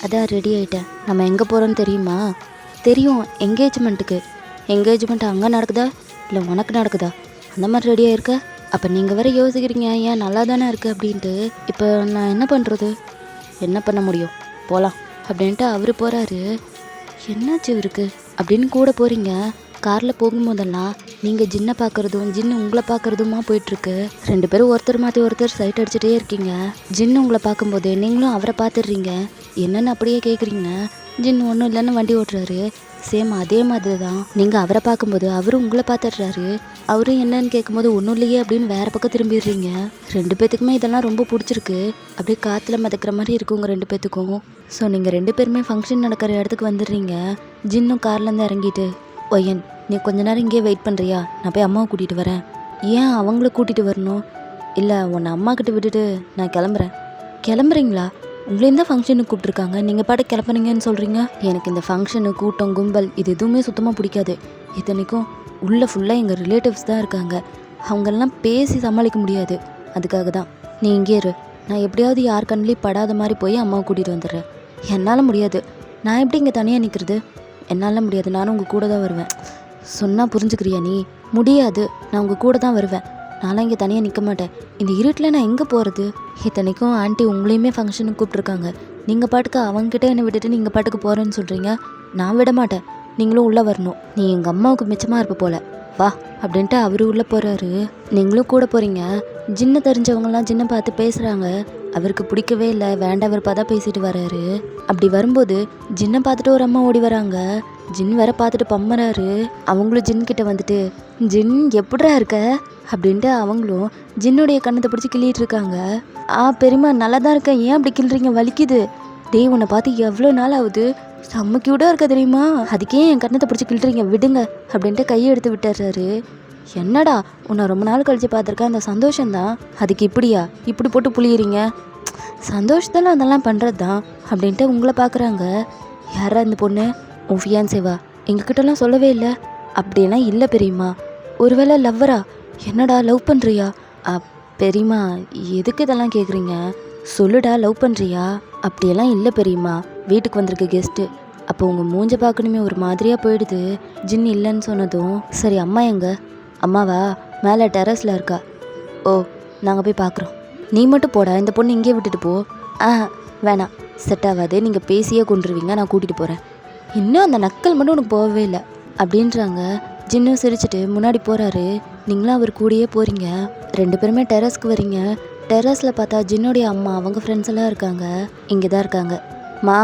அதான் ரெடி ஆகிட்டேன். நம்ம எங்கே போகிறோன்னு தெரியுமா? தெரியும், என்கேஜ்மெண்ட் அங்கே நடக்குதா இல்லை உனக்கு நடக்குதா? அந்த மாதிரி ரெடியாக இருக்க. அப்போ நீங்கள் வேறு யோசிக்கிறீங்க, ஏன் நல்லா தானே இருக்குது அப்படின்ட்டு. இப்போ நான் என்ன பண்ணுறது? என்ன பண்ண முடியும், போகலாம் அப்படின்ட்டு அவர் போகிறாரு. என்னாச்சு இவருக்கு அப்படின்னு கூட போகிறீங்க. காரில் போகும்போதெல்லாம் நீங்கள் ஜின்னை பார்க்குறதும் ஜின்னு உங்களை பார்க்குறதுமா போயிட்டுருக்கு. 2 பேரும் ஒருத்தர் மாற்றி ஒருத்தர் சைட் அடிச்சுட்டே இருக்கீங்க. ஜின்னு உங்களை பார்க்கும்போது நீங்களும் அவரை பார்த்துடுறீங்க. என்னென்னு அப்படியே கேட்குறீங்க. ஜின் ஒன்றும் இல்லைன்னு வண்டி ஓட்டுறாரு. சேம் அதே மாதிரி தான். நீங்கள் அவரை பார்க்கும்போது அவரும் உங்களை பார்த்துடுறாரு. அவரும் என்னன்னு கேட்கும்போது ஒன்றும் இல்லையே அப்படின்னு வேறு பக்கம் திரும்பிடுறீங்க. 2 பேத்துக்குமே இதெல்லாம் ரொம்ப பிடிச்சிருக்கு. அப்படியே காற்றுல மிதக்கிற மாதிரி இருக்குங்க 2 பேத்துக்கும். ஸோ நீங்கள் 2 பேருமே ஃபங்க்ஷன் நடக்கிற இடத்துக்கு வந்துடுறீங்க. ஜின்னும் கார்லேருந்து இறங்கிட்டு, ஒயன் நீ கொஞ்ச நேரம் இங்கேயே வெயிட் பண்ணுறியா? நான் போய் அம்மாவை கூட்டிகிட்டு வரேன். ஏன் அவங்கள கூட்டிகிட்டு வரணும்? இல்லை, உன்னை அம்மா கிட்ட விட்டுட்டு நான் கிளம்புறேன். கிளம்புறீங்களா? உங்களையும் தான் ஃபங்க்ஷனுக்கு கூப்பிட்ருக்காங்க, நீங்கள் பாட்டு கிளம்புறீங்கன்னு சொல்கிறீங்க. எனக்கு இந்த ஃபங்க்ஷனு, கூட்டம், கும்பல் இது எதுவுமே சுத்தமாக பிடிக்காது. இத்தனைக்கும் உள்ளே ஃபுல்லாக எங்கள் ரிலேட்டிவ்ஸ் தான் இருக்காங்க. அவங்களெல்லாம் பேசி சமாளிக்க முடியாது. அதுக்காக தான் நீ இங்கே இரு. நான் எப்படியாவது யார் கண்ணிலையும் படாத மாதிரி போய் அம்மாவை கூட்டிகிட்டு வந்துடுறேன். என்னால் முடியாது. நான் எப்படி இங்கே தனியாக நிற்கிறது? என்னால் முடியாது. நானும் உங்கள் கூட தான் வருவேன். சொன்னால் புரிஞ்சுக்கிறியா நீ? முடியாது, நான் உங்கள் கூட தான் வருவேன். நான்லாம் இங்கே தனியாக நிற்க மாட்டேன். இந்த இருட்டில் நான் எங்கே போகிறது? இத்தனைக்கும் ஆண்டி உங்களையுமே ஃபங்க்ஷனுக்கு கூப்பிட்ருக்காங்க. நீங்கள் பாட்டுக்கு அவங்ககிட்ட என்னை விட்டுட்டு நீங்கள் பாட்டுக்கு போகிறேன்னு சொல்கிறீங்க. நான் விட மாட்டேன். நீங்களும் உள்ளே வரணும். நீ எங்கள் அம்மாவுக்கு மிச்சமாக இருப்ப போல, வா அப்படின்ட்டு அவரு உள்ளே போகிறாரு. நீங்களும் கூட போகிறீங்க. ஜின்னை தெரிஞ்சவங்களாம் ஜின்னை பார்த்து பேசுகிறாங்க. அவருக்கு பிடிக்கவே இல்லை, வேண்டாம் வெறுப்பாக தான் பேசிட்டு வர்றாரு. அப்படி வரும்போது ஜின்னை பார்த்துட்டு ஒரு அம்மா ஓடி வராங்க. ஜின் வேற பார்த்துட்டு பம்மறாரு. அவங்களும் ஜின் கிட்ட வந்துட்டு, ஜின் எப்படிரா இருக்க அப்படின்ட்டு அவங்களும் ஜின்னுடைய கண்ணத்தை பிடிச்சி கிள்ளிட்டு இருக்காங்க. பெரியம்மா நல்லா தான் இருக்கேன், ஏன் அப்படி கிள்றீங்க, வலிக்குது. டேய் உன்னை பார்த்து எவ்வளோ நாள் ஆகுது, செம்ம க்யூட்டாக இருக்க தெரியுமா, அதுக்கே என் கண்ணத்தை பிடிச்சி கிள்றீங்க, விடுங்க அப்படின்ட்டு கையை எடுத்து விட்டுறாரு. என்னடா உன்னை ரொம்ப நாள் கழிச்சு பார்த்துருக்கேன், அந்த சந்தோஷம்தான், அதுக்கு இப்படி போட்டு புளியறீங்க. சந்தோஷத்தில் அதெல்லாம் பண்ணுறது தான் அப்படின்ட்டு உங்களை பார்க்குறாங்க. யாரா இந்த பொண்ணு? உன் ஃபியான்சேவா? எங்ககிட்டலாம் சொல்லவே இல்லை. அப்படியெல்லாம் இல்லை பெரியம்மா. ஒருவேளை லவ்வரா? என்னடா லவ் பண்ணுறியா? பெரியம்மா எதுக்கு இதெல்லாம் கேட்குறீங்க, சொல்லுடா, லவ் பண்ணுறியா? அப்படியெல்லாம் இல்லை பெரியம்மா, வீட்டுக்கு வந்திருக்க கெஸ்ட்டு. அப்போ உங்கள் மூஞ்ச பார்க்கணுமே, ஒரு மாதிரியாக போயிடுது. ஜின் இல்லைன்னு சொன்னதும், சரி அம்மா எங்க? அம்மாவா மேலே டெரஸில் இருக்கா. ஓ, நாங்கள் போய் பார்க்குறோம். நீ மட்டும் போடா, இந்த பொண்ணு இங்கே விட்டுட்டு போ. வேணாம், செட் ஆகாது, நீங்கள் பேசியே கொண்டுருவீங்க, நான் கூட்டிகிட்டு போகிறேன். இன்னும் அந்த நக்கல் மட்டும் உனக்கு போகவே இல்லை அப்படின்றாங்க. ஜின்னும் சிரிச்சிட்டு முன்னாடி போகிறாரு. நீங்களும் அவர் கூடயே போகிறீங்க. 2 பேருமே டெரஸ்க்கு வரீங்க. டெரஸில் பார்த்தா ஜின்னுடைய அம்மா அவங்க ஃப்ரெண்ட்ஸ் எல்லாம் இருக்காங்க. இங்கே தான் இருக்காங்க. மா,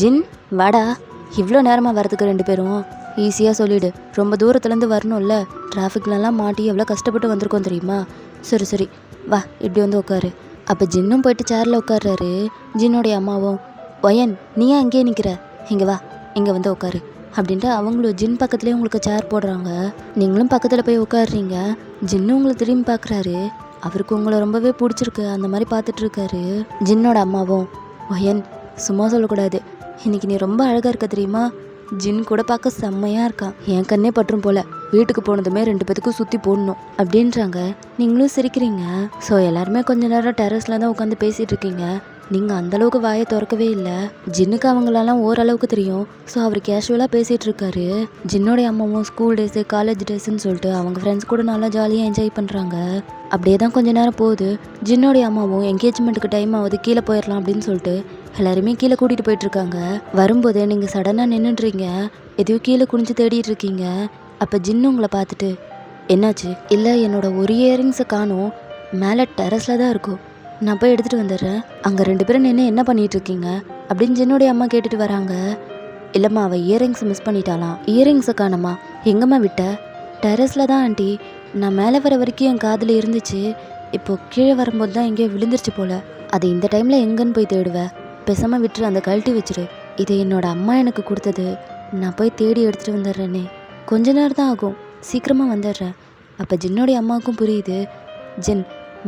ஜின் வாடா. இவ்வளோ நேரமாக வரதுக்கு 2 பேரும் ஈஸியாக சொல்லிவிடு. ரொம்ப தூரத்துலேருந்து வரணும்ல, டிராஃபிக்லலாம் மாட்டி எவ்வளோ கஷ்டப்பட்டு வந்திருக்கோம் தெரியுமா? சரி சரி வா, இப்படி வந்து உட்காரு. அப்போ ஜின்னும் போயிட்டு சேரில் உட்கார்றாரு. ஜின்னுடைய அம்மாவும், ஒயன் நீ ஏன் அங்கேயே நிற்கிற, இங்கே வா, இங்கே வந்து உட்காரு அப்படின்ட்டு அவங்களும் ஜின் பக்கத்துலேயே உங்களுக்கு சேர் போடுறாங்க. நீங்களும் பக்கத்தில் போய் உட்காடுறீங்க. ஜின்னு உங்களை திரும்பி பார்க்குறாரு. அவருக்கு உங்களை ரொம்பவே பிடிச்சிருக்கு, அந்த மாதிரி பார்த்துட்ருக்காரு. ஜின்னோட அம்மாவும், ஒயன் சும்மா சொல்லக்கூடாது, இன்னைக்கு நீ ரொம்ப அழகாக இருக்க தெரியுமா? ஜின் கூட பார்க்க செம்மையாக இருக்கான், என் கண்ணே பற்றும் போல. வீட்டுக்கு போனதுமே 2 பேத்துக்கும் சுற்றி போடணும் அப்படின்றாங்க. நீங்களும் சிரிக்கிறீங்க. ஸோ எல்லாருமே கொஞ்ச நேரம் டெரஸில் தான் உட்காந்து பேசிகிட்டு இருக்கீங்க. நீங்கள் அந்தளவுக்கு வாயை திறக்கவே இல்லை. ஜின்னுக்கு அவங்களெல்லாம் ஓரளவுக்கு தெரியும். ஸோ அவர் கேஷுவலாக பேசிகிட்டு இருக்காரு. ஜின்னோடைய அம்மாவும் ஸ்கூல் டேஸு காலேஜ் டேஸுன்னு சொல்லிட்டு அவங்க ஃப்ரெண்ட்ஸ் கூட நல்லா ஜாலியாக என்ஜாய் பண்ணுறாங்க. அப்படியே தான் கொஞ்ச நேரம் போகுது. ஜின்னோடைய அம்மாவும் என்கேஜ்மெண்ட்டுக்கு டைம் ஆகுது, கீழே போயிடலாம் அப்படின்னு சொல்லிட்டு எல்லாருமே கீழே கூட்டிகிட்டு போயிட்டுருக்காங்க. வரும்போது நீங்கள் சடனாக நின்றுடுறீங்க. எதையோ கீழே குனிஞ்சு தேடிட்டு இருக்கீங்க. அப்போ ஜின்னு உங்களை பார்த்துட்டு, என்னாச்சு? இல்லை, என்னோட ஒரு இயரிங்ஸை காணோம், மேலே டெரஸில் தான் இருக்கும், நான் போய் எடுத்துகிட்டு வந்துடுறேன். அங்கே 2 பேரும் நின்று என்ன பண்ணிகிட்ருக்கீங்க அப்படின்னு ஜின்னுடைய அம்மா கேட்டுட்டு வராங்க. இல்லைம்மா, அவள் இயரிங்ஸ் மிஸ் பண்ணிட்டாலாம். இயரிங்ஸை காணம்மா? எங்கம்மா விட்ட? டெரஸில் தான் ஆண்டி, நான் மேலே வர வரைக்கும் என் காதில் இருந்துச்சு, இப்போது கீழே வரும்போது தான் எங்கேயோ விழுந்துருச்சு போல். அது இந்த டைமில் எங்கன்னு போய் தேடுவேன், பேசாமல் விட்டுரு, அந்த கழட்டி வச்சிரு. இது என்னோட அம்மா எனக்கு கொடுத்தது, நான் போய் தேடி எடுத்துகிட்டு வந்துடுறேனே, கொஞ்ச நேரம் தான் ஆகும், சீக்கிரமாக வந்துடுறேன். அப்போ ஜின்னோடைய அம்மாவுக்கும் புரியுது. ஜின்,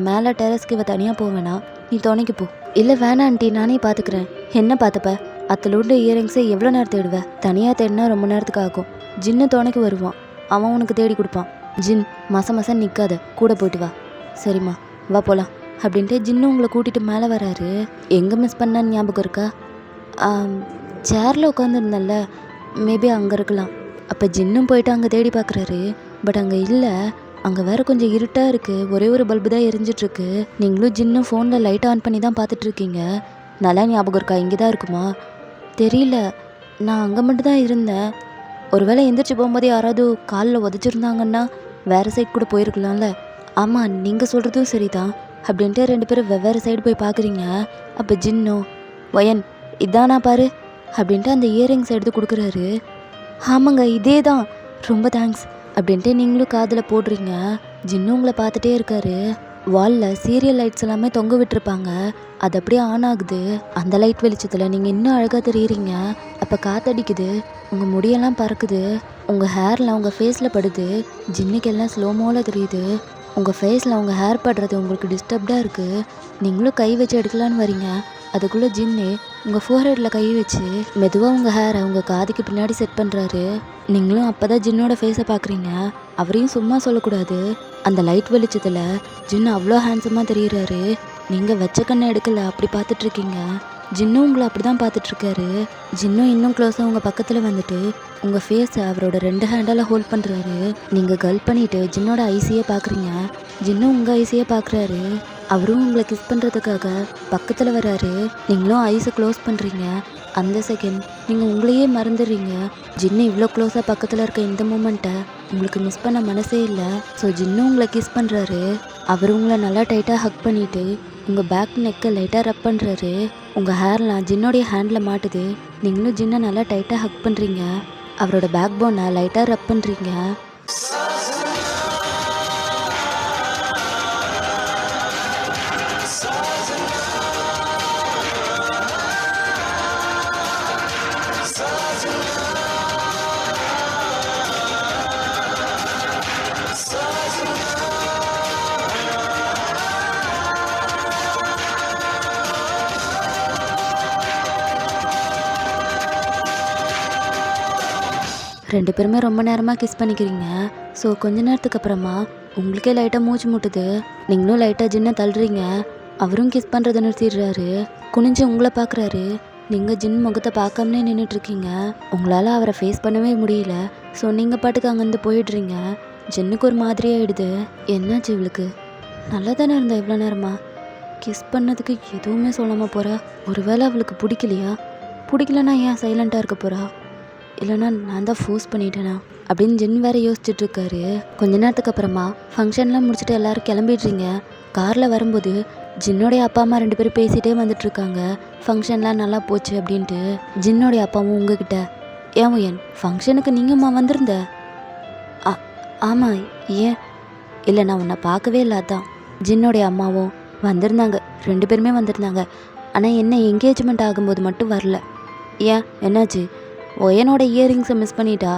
மேலே டெரஸ்க்கு இவ தனியாக போவேனா, நீ துணைக்கு போ. இல்லை வேணாம் ஆண்டி, நானே பார்த்துக்கிறேன். என்ன பார்த்துப்ப? அத்தலோண்டு இயரிங்ஸை எவ்வளோ நேரம் தேடுவேன்? தனியாக தேடினா ரொம்ப நேரத்துக்கு ஆகும். ஜின்னு துணைக்கு வருவான், அவன் உனக்கு தேடி கொடுப்பான். ஜின், மாசம் நிற்காத, கூட போயிட்டு வா. சரிம்மா வா போகலாம் அப்படின்ட்டு ஜின்னு உங்களை கூட்டிகிட்டு மேலே வராரு. எங்கே மிஸ் பண்ணான்னு ஞாபகம் இருக்கா? சேரில் உட்காந்துருந்தேன்ல, மேபி அங்கே இருக்கலாம். அப்போ ஜின்னும் போயிட்டு அங்கே தேடி பார்க்குறாரு. பட் அங்கே இல்லை. அங்கே வேறு கொஞ்சம் இருட்டாக இருக்குது, ஒரே ஒரு பல்பு தான் எரிஞ்சிட்ருக்கு. நீங்களும் ஜின்னும் ஃபோனில் லைட் ஆன் பண்ணி தான் பார்த்துட்ருக்கீங்க. நல்லா ஞாபகம் இருக்கா? இங்கே தான் இருக்குமா? தெரியல, நான் அங்கே மட்டும் தான் இருந்தேன். ஒருவேளை எந்திரிச்சு போகும்போது யாராவது காலில் உதச்சிருந்தாங்கன்னா வேறு சைடு கூட போயிருக்கலாம்ல. ஆமாம், நீங்கள் சொல்கிறதும் சரிதான் அப்படின்ட்டு 2 பேரும் வெவ்வேறு சைடு போய் பார்க்குறீங்க. அப்போ ஜின்னோ, ஒயன் இதானா பாரு அப்படின்ட்டு அந்த இயரிங்ஸ் எடுத்து கொடுக்குறாரு. ஆமாங்க, இதே தான், ரொம்ப தேங்க்ஸ் அப்படின்ட்டு நீங்களும் காதில் போடுறீங்க. ஜின்னு உங்களை பார்த்துட்டே இருக்காரு. வாலில் சீரியல் லைட்ஸ் எல்லாமே தொங்க விட்டுருப்பாங்க, அது அப்படியே ஆன் ஆகுது. அந்த லைட் வெளிச்சத்தில் நீங்கள் இன்னும் அழகாக தெரியுறீங்க. அப்போ காற்றடிக்குது, உங்கள் முடியெல்லாம் பறக்குது, உங்கள் ஹேரில் உங்கள் ஃபேஸில் படுது. ஜின்னுக்கு எல்லாம் ஸ்லோமோவில் தெரியுது. உங்கள் ஃபேஸில் உங்கள் ஹேர் படுறது உங்களுக்கு டிஸ்டர்ப்டாக இருக்குது. நீங்களும் கை வச்சு எடுக்கலான்னு வரீங்க. அதுக்குள்ளே ஜின்னு உங்கள் ஃபோர்ஹெட்டில் கை வச்சு மெதுவாக உங்கள் ஹேரை உங்கள் காதுக்கு பின்னாடி செட் பண்ணுறாரு. நீங்களும் அப்போ தான் ஜின்னோட ஃபேஸை பார்க்குறீங்க. அவரையும் சும்மா சொல்லக்கூடாது. அந்த லைட் வெளிச்சத்தில் ஜின்னு அவ்வளோ ஹேண்ட்ஸமாக தெரியுறாரு. நீங்கள் வச்ச கண்ணை எடுக்கலை, அப்படி பார்த்துட்ருக்கீங்க. ஜின்னும் உங்களை அப்படி தான் பார்த்துட்ருக்காரு. ஜின்னும் இன்னும் க்ளோஸாக உங்கள் பக்கத்தில் வந்துட்டு உங்கள் ஃபேஸை அவரோட 2 ஹேண்டால் ஹோல்ட் பண்ணுறாரு. நீங்கள் கல் பண்ணிவிட்டு ஜின்னோட ஐஸையே பார்க்குறீங்க. ஜின்னும் உங்கள் ஐஸையே பார்க்குறாரு. அவரும் உங்களை கிஸ் பண்ணுறதுக்காக பக்கத்தில் வராரு. நீங்களும் ஐஸை க்ளோஸ் பண்ணுறீங்க. அந்த செகண்ட் நீங்கள் உங்களையே மறந்துடுறீங்க. ஜின்னு இவ்வளோ க்ளோஸாக பக்கத்தில் இருக்க இந்த மூமெண்ட்டை உங்களுக்கு மிஸ் பண்ண மனசே இல்லை. ஸோ ஜின்னு உங்களை கிஸ் பண்ணுறாரு. அவர் உங்களை நல்லா டைட்டாக ஹக் பண்ணிவிட்டு உங்கள் பேக் நெக்கை லைட்டாக ரப் பண்ணுறாரு. உங்கள் ஹேர்லாம் ஜின்னோடைய ஹேண்டில் மாட்டுது. நீங்களும் ஜின்னை நல்லா டைட்டாக ஹக் பண்ணுறீங்க. அவரோட பேக் போனை லைட்டாக ரப் பண்ணுறீங்க. ரெண்டு பேருமே ரொம்ப நேரமாக கிஸ் பண்ணிக்கிறீங்க. ஸோ கொஞ்ச நேரத்துக்கு அப்புறமா உங்களுக்கே லைட்டாக மூச்சு முட்டுது. நீங்களும் லைட்டாக ஜின்னை தள்ளுறீங்க. அவரும் கிஸ் பண்ணுறதை நிறுத்திடுறாரு. குனிஞ்சு உங்களை பார்க்குறாரு. நீங்கள் ஜின் முகத்தை பார்க்காமலே நின்றுட்டுருக்கீங்க. உங்களால் அவரை ஃபேஸ் பண்ணவே முடியல. ஸோ நீங்கள் பாட்டுக்கு அங்கேருந்து போயிடுறீங்க. ஜின்னுக்கு ஒரு மாதிரி ஆகிடுது. என்னாச்சு இவளுக்கு? நல்லா தானே இருந்தா இவ்வளோ நேரமா? கிஸ் பண்ணதுக்கு எதுவுமே சொல்லாமல் போகிறா. ஒருவேளை அவளுக்கு பிடிக்கலையா? பிடிக்கலன்னா ஏன் சைலண்ட்டாக இருக்க போகிறா? இல்லைனா நான் தான் ஃபோர்ஸ் பண்ணிட்டேனா அப்படின்னு ஜின் வேற யோசிச்சுட்டு இருக்காரு. கொஞ்ச நேரத்துக்கு அப்புறமா ஃபங்க்ஷன்லாம் முடிச்சுட்டு எல்லாரும் கிளம்பிடுறீங்க. காரில் வரும்போது ஜின்னோடைய அப்பா அம்மா 2 பேரும் பேசிகிட்டே வந்துட்டு இருக்காங்க. ஃபங்க்ஷன்லாம் நல்லா போச்சு அப்படின்ட்டு. ஜின்னோடைய அப்பாவும் உங்ககிட்ட, ஏன் ஒயன் ஃபங்க்ஷனுக்கு நீங்கம்மா வந்திருந்த? ஆமாம், ஏன்? இல்லை, நான் உன்னை பார்க்கவே இல்லை, அதான். ஜின்னோடைய அம்மாவும் வந்திருந்தாங்க, 2 பேருமே வந்திருந்தாங்க. ஆனால் என்ன என்கேஜ்மெண்ட் ஆகும்போது மட்டும் வரல. ஏன், என்னாச்சு? ஒயனோட இயரிங்ஸை மிஸ் பண்ணிட்டா,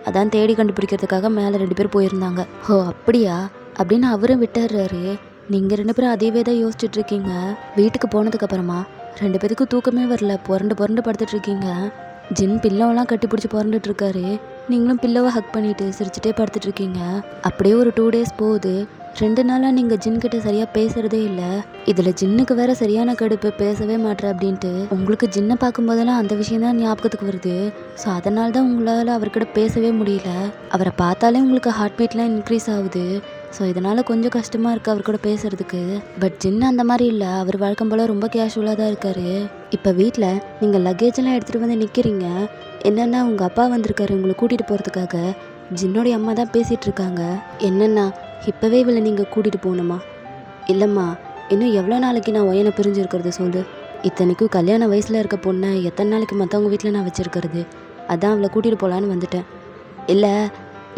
அதான் தேடி கண்டுபிடிக்கிறதுக்காக மேலே 2 பேர் போயிருந்தாங்க. ஓ அப்படியா அப்படின்னு அவரும் விட்டுறாரு. நீங்கள் 2 பேரும் அதேவே தான் யோசிச்சுட்டு இருக்கீங்க. வீட்டுக்கு போனதுக்கப்புறமா 2 பேருக்கும் தூக்கமே வரல, புரண்டு படுத்துட்டு இருக்கீங்க. ஜின் பில்லோவெல்லாம் கட்டி பிடிச்சி புரண்டுட்டு இருக்காரு. நீங்களும் பில்லோவை ஹக் பண்ணிட்டு சிரிச்சுட்டே படுத்துட்டு இருக்கீங்க. அப்படியே ஒரு 2 டேஸ் போகுது. 2 நாளாக நீங்கள் ஜின்கிட்ட சரியாக பேசுகிறதே இல்லை. இதில் ஜின்னுக்கு வேற சரியான கடுப்பு, பேசவே மாட்டேற அப்படின்ட்டு. உங்களுக்கு ஜின்னை பார்க்கும்போதெல்லாம் அந்த விஷயம் தான் ஞாபகத்துக்கு வருது. ஸோ அதனால தான் உங்களால் அவர்கிட்ட பேசவே முடியல. அவரை பார்த்தாலே உங்களுக்கு ஹார்ட் பீட்லாம் இன்க்ரீஸ் ஆகுது. ஸோ இதனால் கொஞ்சம் கஷ்டமாக இருக்குது அவர் கூட பேசுகிறதுக்கு. பட் ஜின்னு அந்த மாதிரி இல்லை, அவர் வழக்கம் போல் ரொம்ப கேஷுவலாக தான் இருக்கார். இப்போ வீட்டில் நீங்கள் லக்கேஜெல்லாம் எடுத்துகிட்டு வந்து நிற்கிறீங்க. என்னென்னா உங்கள் அப்பா வந்திருக்காரு உங்களை கூட்டிகிட்டு போகிறதுக்காக. ஜின்னோடைய அம்மா தான் பேசிகிட்டு இருக்காங்க. என்னென்னா இப்போவே இவளை நீங்கள் கூட்டிகிட்டு போகணுமா? இல்லைம்மா, இன்னும் எவ்வளோ நாளைக்கு நான் ஒயனை பிரிஞ்சிருக்கிறது சொல்லு. இத்தனைக்கும் கல்யாண வயசில் இருக்க பொண்ணை எத்தனை நாளைக்கு மற்றவங்க வீட்டில் நான் வச்சுருக்கிறது. அதான் அவளை கூட்டிகிட்டு போகலான்னு வந்துட்டேன். இல்லை,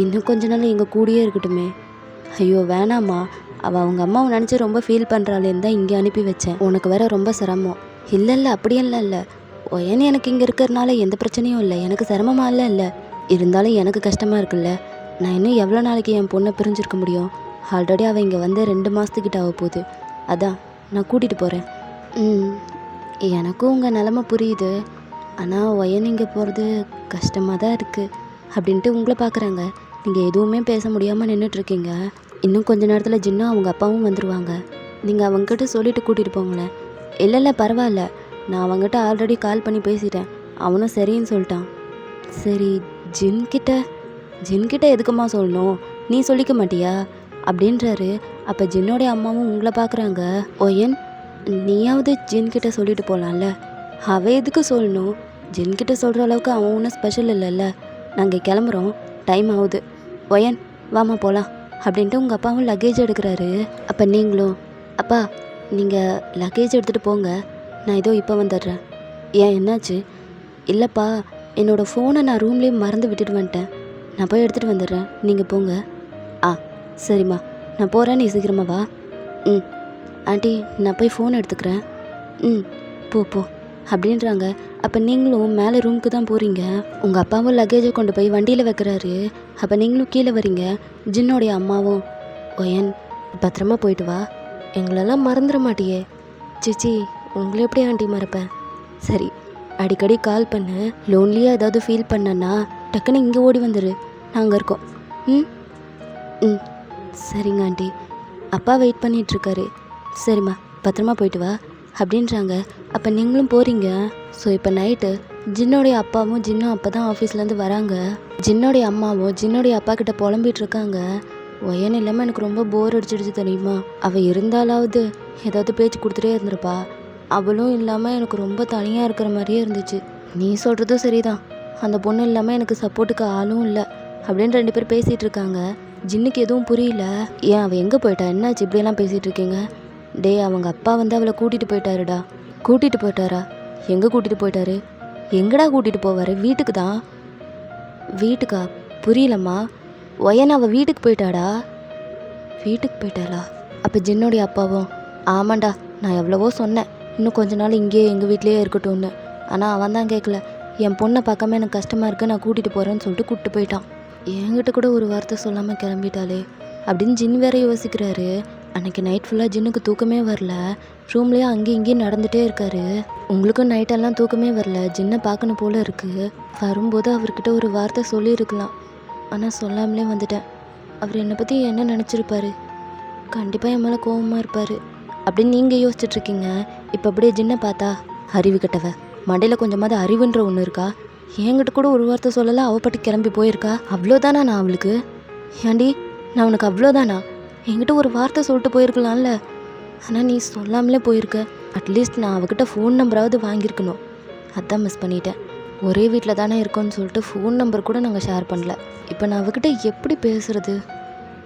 இன்னும் கொஞ்ச நாள் எங்கள் கூடயே இருக்கட்டுமே. ஐயோ வேணாம்மா, அவள் அவங்க அம்மாவை நினச்சி ரொம்ப ஃபீல் பண்ணுறாளேன்னு தான் இங்கே அனுப்பி வச்சேன். உனக்கு வேற ரொம்ப சிரமம். இல்லை அப்படியெல்லாம் இல்லை, ஒயன் எனக்கு இங்கே இருக்கிறதுனால எந்த பிரச்சனையும் இல்லை, எனக்கு சிரமமாக இல்லை. இருந்தாலும் எனக்கு கஷ்டமாக இருக்குல்ல. நான் இன்னும் எவ்வளோ நாளைக்கு என் பொண்ணை பிரிஞ்சிருக்க முடியும்? ஆல்ரெடி அவள் இங்கே வந்து 2 மாதத்துக்கிட்ட ஆக போகுது. அதான் நான் கூட்டிகிட்டு போகிறேன். எனக்கும் உங்கள் நிலமை புரியுது. ஆனால் ஒயன் இங்கே போகிறது கஷ்டமாக தான் இருக்குது அப்படின்ட்டு உங்களை பார்க்குறாங்க. நீங்கள் எதுவுமே பேச முடியாமல் நின்றுட்டுருக்கீங்க. இன்னும் கொஞ்ச நேரத்தில் ஜின்னும் அவங்க அப்பாவும் வந்துடுவாங்க. நீங்கள் அவங்ககிட்ட சொல்லிவிட்டு கூட்டிகிட்டு போங்களேன். இல்லை பரவாயில்ல, நான் அவங்ககிட்ட ஆல்ரெடி கால் பண்ணி பேசிட்டேன். அவனும் சரின்னு சொல்லிட்டான். சரி, ஜின்கிட்ட எதுக்குமா சொல்லணும்? நீ சொல்லிக்க மாட்டியா அப்படின்றாரு. அப்போ ஜின்னோடைய அம்மாவும் உங்களை பார்க்குறாங்க. ஒயன், நீயாவது ஜின்கிட்ட சொல்லிட்டு போகலாம்ல. அவள் எதுக்கு சொல்லணும்? ஜின்கிட்ட சொல்கிற அளவுக்கு அவன் ஒன்றும் ஸ்பெஷல் இல்லைல்ல. நாங்கள் கிளம்புறோம், டைம் ஆகுது. ஒயன் வாமா போகலாம் அப்படின்ட்டு உங்கள் அப்பாவும் லக்கேஜ் எடுக்கிறாரு. அப்போ நீங்களும், அப்பா நீங்கள் லக்கேஜ் எடுத்துகிட்டு போங்க, நான் இதோ இப்போ வந்துடுறேன். ஏன், என்னாச்சு? இல்லைப்பா, என்னோடய ஃபோனை நான் ரூம்லேயே மறந்து விட்டுட்டு வந்துட்டேன். நான் போய் எடுத்துகிட்டு வந்துடுறேன், நீங்கள் போங்க. சரிம்மா, நான் போகிறேன், நீ சீக்கிரமாக வா. ஆண்டி, நான் போய் ஃபோன் எடுத்துக்கிறேன். போ அப்படின்றாங்க. அப்போ நீங்களும் மேலே ரூமுக்கு தான் போகிறீங்க. உங்கள் அப்பாவும் லக்கேஜை கொண்டு போய் வண்டியில் வைக்கிறாரு. அப்போ நீங்களும் கீழே வரீங்க. ஜின்னோடைய அம்மாவும், ஒயன் பத்திரமா போயிட்டு வா, எங்களெல்லாம் மறந்துட மாட்டியே. சிச்சி, உங்களை எப்படி ஆண்டி மறப்பேன்? சரி, அடிக்கடி கால் பண்ணு. லோன்லியாக ஏதாவது ஃபீல் பண்ணனா டக்குன்னு இங்கே ஓடி வந்துடு, நாங்கள் இருக்கோம். சரிங்க ஆண்டி. அப்பா வெயிட் பண்ணிகிட்ருக்காரு. சரிம்மா, பத்திரமா போயிட்டு வா அப்படின்றாங்க. அப்போ நீங்களும் போகிறீங்க. ஸோ இப்போ நைட்டு ஜின்னோடைய அப்பாவும் ஜின்னும் அப்போ தான் ஆஃபீஸ்லேருந்து வராங்க. ஜின்னோடைய அம்மாவும் ஜின்னோடைய அப்பா கிட்ட புலம்பிகிட்டு இருக்காங்க. ஒயன் இல்லாமல் எனக்கு ரொம்ப போர் அடிச்சிடுச்சு தெரியுமா. அவள் இருந்தாலாவது ஏதாவது பேச்சு கொடுத்துட்டே இருந்திருப்பா. அவளும் இல்லாமல் எனக்கு ரொம்ப தனியாக இருக்கிற மாதிரியே இருந்துச்சு. நீ சொல்கிறதும் சரிதான், அந்த பொண்ணு இல்லாமல் எனக்கு சப்போர்ட்டுக்கு ஆளும் இல்லை அப்படின்னு 2 பேர் பேசிகிட்டு இருக்காங்க. ஜின்னுக்கு எதுவும் புரியல. ஏன், அவள் எங்கே போயிட்டா? என்னாச்சு இப்படியெல்லாம் பேசிகிட்டு இருக்கீங்க? அவங்க அப்பா வந்து அவளை கூட்டிகிட்டு போயிட்டாருடா. கூட்டிகிட்டு போயிட்டாரா? எங்கே கூட்டிகிட்டு போயிட்டாரு? எங்கடா கூட்டிகிட்டு போவார்? வீட்டுக்கு தான். வீட்டுக்கா? புரியலம்மா. ஒயன் அவள் வீட்டுக்கு போயிட்டாடா. வீட்டுக்கு போயிட்டாளா? அப்போ ஜின்னோடைய அப்பாவும், ஆமாண்டா, நான் எவ்வளவோ சொன்னேன் இன்னும் கொஞ்ச நாள் இங்கேயே எங்கள் வீட்லேயே இருக்கட்டும்னு. ஆனால் அவன் தான் கேட்கல. என் பொண்ணை பார்க்காம எனக்கு கஷ்டமாக இருக்குது, நான் கூட்டிகிட்டு போகிறேன்னு சொல்லிட்டு கூப்பிட்டு போயிட்டான். என்கிட்ட கூட ஒரு வார்த்தை சொல்லாமல் கிளம்பிட்டாளே அப்படின்னு ஜின் வேற யோசிக்கிறாரு. அன்றைக்கி நைட் ஃபுல்லாக ஜின்னுக்கு தூக்கமே வரல. ரூம்லேயே அங்கேயும் இங்கேயும் நடந்துகிட்டே இருக்காரு. உங்களுக்கும் நைட்டெல்லாம் தூக்கமே வரல. ஜின்னை பார்க்கணும் போல் இருக்குது. வரும்போது அவர்கிட்ட ஒரு வார்த்தை சொல்லியிருக்கலாம், ஆனால் சொல்லாமலே வந்துட்டேன். அவர் என்னை பற்றி என்ன நினச்சிருப்பாரு? கண்டிப்பாக என் மேலே கோபமாக இருப்பார் அப்படின்னு நீங்கள் யோசிச்சுட்ருக்கீங்க. இப்போ அப்படியே ஜின்னை பார்த்தா, அறிவு கட்டவ, மண்டையில் கொஞ்சமாவது அறிவுன்ற ஒன்று இருக்கா? என்கிட்ட கூட ஒரு வார்த்தை சொல்லலை, அவப்பட்டு கிளம்பி போயிருக்கா. அவ்வளோதானா நான் அவளுக்கு? ஏண்டி, நான் உனக்கு அவ்வளோதானா? என்கிட்ட ஒரு வார்த்தை சொல்லிட்டு போயிருக்கலாம்ல. ஆனால் நீ சொல்லாமலே போயிருக்க. அட்லீஸ்ட் நான் அவகிட்ட ஃபோன் நம்பராவது வாங்கியிருக்கணும். அதான் மிஸ் பண்ணிட்டேன். ஒரே வீட்டில் தானே இருக்கோன்னு சொல்லிட்டு ஃபோன் நம்பர் கூட நாங்கள் ஷேர் பண்ணல. இப்போ நான் அவகிட்ட எப்படி பேசுறது?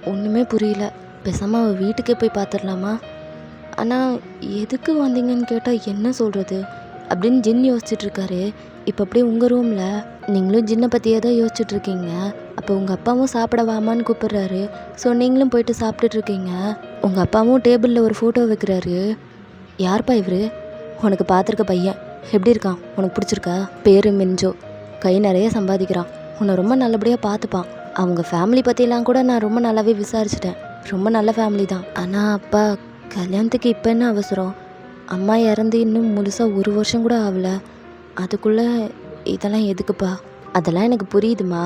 ஒன்றுமே புரியல. பேசாமல் அவள் வீட்டுக்கே போய் பார்த்துடலாமா? ஆனால் எதுக்கு வந்தீங்கன்னு கேட்டால் என்ன சொல்கிறது அப்படின்னு ஜின் யோசிச்சுட்ருக்காரு. இப்போ அப்படியே உங்கள் ரூமில் நீங்களும் ஜின்னை பற்றியே தான் யோசிச்சுட்ருக்கீங்க. அப்போ உங்கள் அப்பாவும் சாப்பிட வாமான்னு கூப்பிட்றாரு. ஸோ நீங்களும் போயிட்டு சாப்பிட்டுட்ருக்கீங்க. உங்கள் அப்பாவும் டேபிளில் ஒரு ஃபோட்டோ வைக்கிறாரு. யார்ப்பா இவர்? உனக்கு பார்த்துருக்க பையன் எப்படி இருக்கான்? உனக்கு பிடிச்சிருக்கா? பேர் மின்ஜோ, கை நிறைய சம்பாதிக்கிறான், உன்னை ரொம்ப நல்லபடியாக பார்த்துப்பான். அவங்க ஃபேமிலி பற்றிலாம் கூட நான் ரொம்ப நல்லாவே விசாரிச்சிட்டேன். ரொம்ப நல்ல ஃபேமிலி தான். ஆனால் அப்பா, கல்யாணத்துக்கு இப்போ என்ன அவசரம்? அம்மா இறந்து இன்னும் முழுசாக 1 வருஷம் கூட ஆகலை. அதுக்குள்ளே இதெல்லாம் எதுக்குப்பா? அதெல்லாம் எனக்கு புரியுதுமா.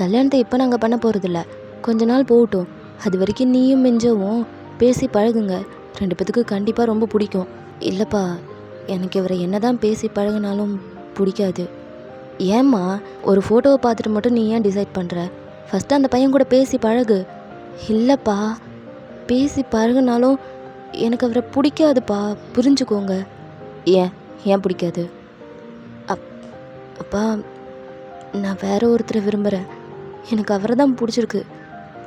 கல்யாணத்தை இப்போ நாங்கள் பண்ண போகிறதில்ல, கொஞ்ச நாள் போகட்டும். அது வரைக்கும் நீயும் மிஞ்சவும் பேசி பழகுங்க. 2 பேத்துக்கு கண்டிப்பாக ரொம்ப பிடிக்கும். இல்லைப்பா, எனக்கு இவரை என்ன தான் பேசி பழகுனாலும் பிடிக்காது. ஏம்மா, ஒரு ஃபோட்டோவை பார்த்துட்டு மட்டும் நீ ஏன் டிசைட் பண்ணுற? ஃபஸ்ட்டு அந்த பையன் கூட பேசி பழகு. இல்லைப்பா, பேசி பழகுனாலும் எனக்கு அவரை பிடிக்காதுப்பா, புரிஞ்சுக்கோங்க. ஏன் ஏன் பிடிக்காது? அப்பா, நான் வேற ஒருத்தரை விரும்புகிறேன். எனக்கு அவரை தான் பிடிச்சிருக்கு.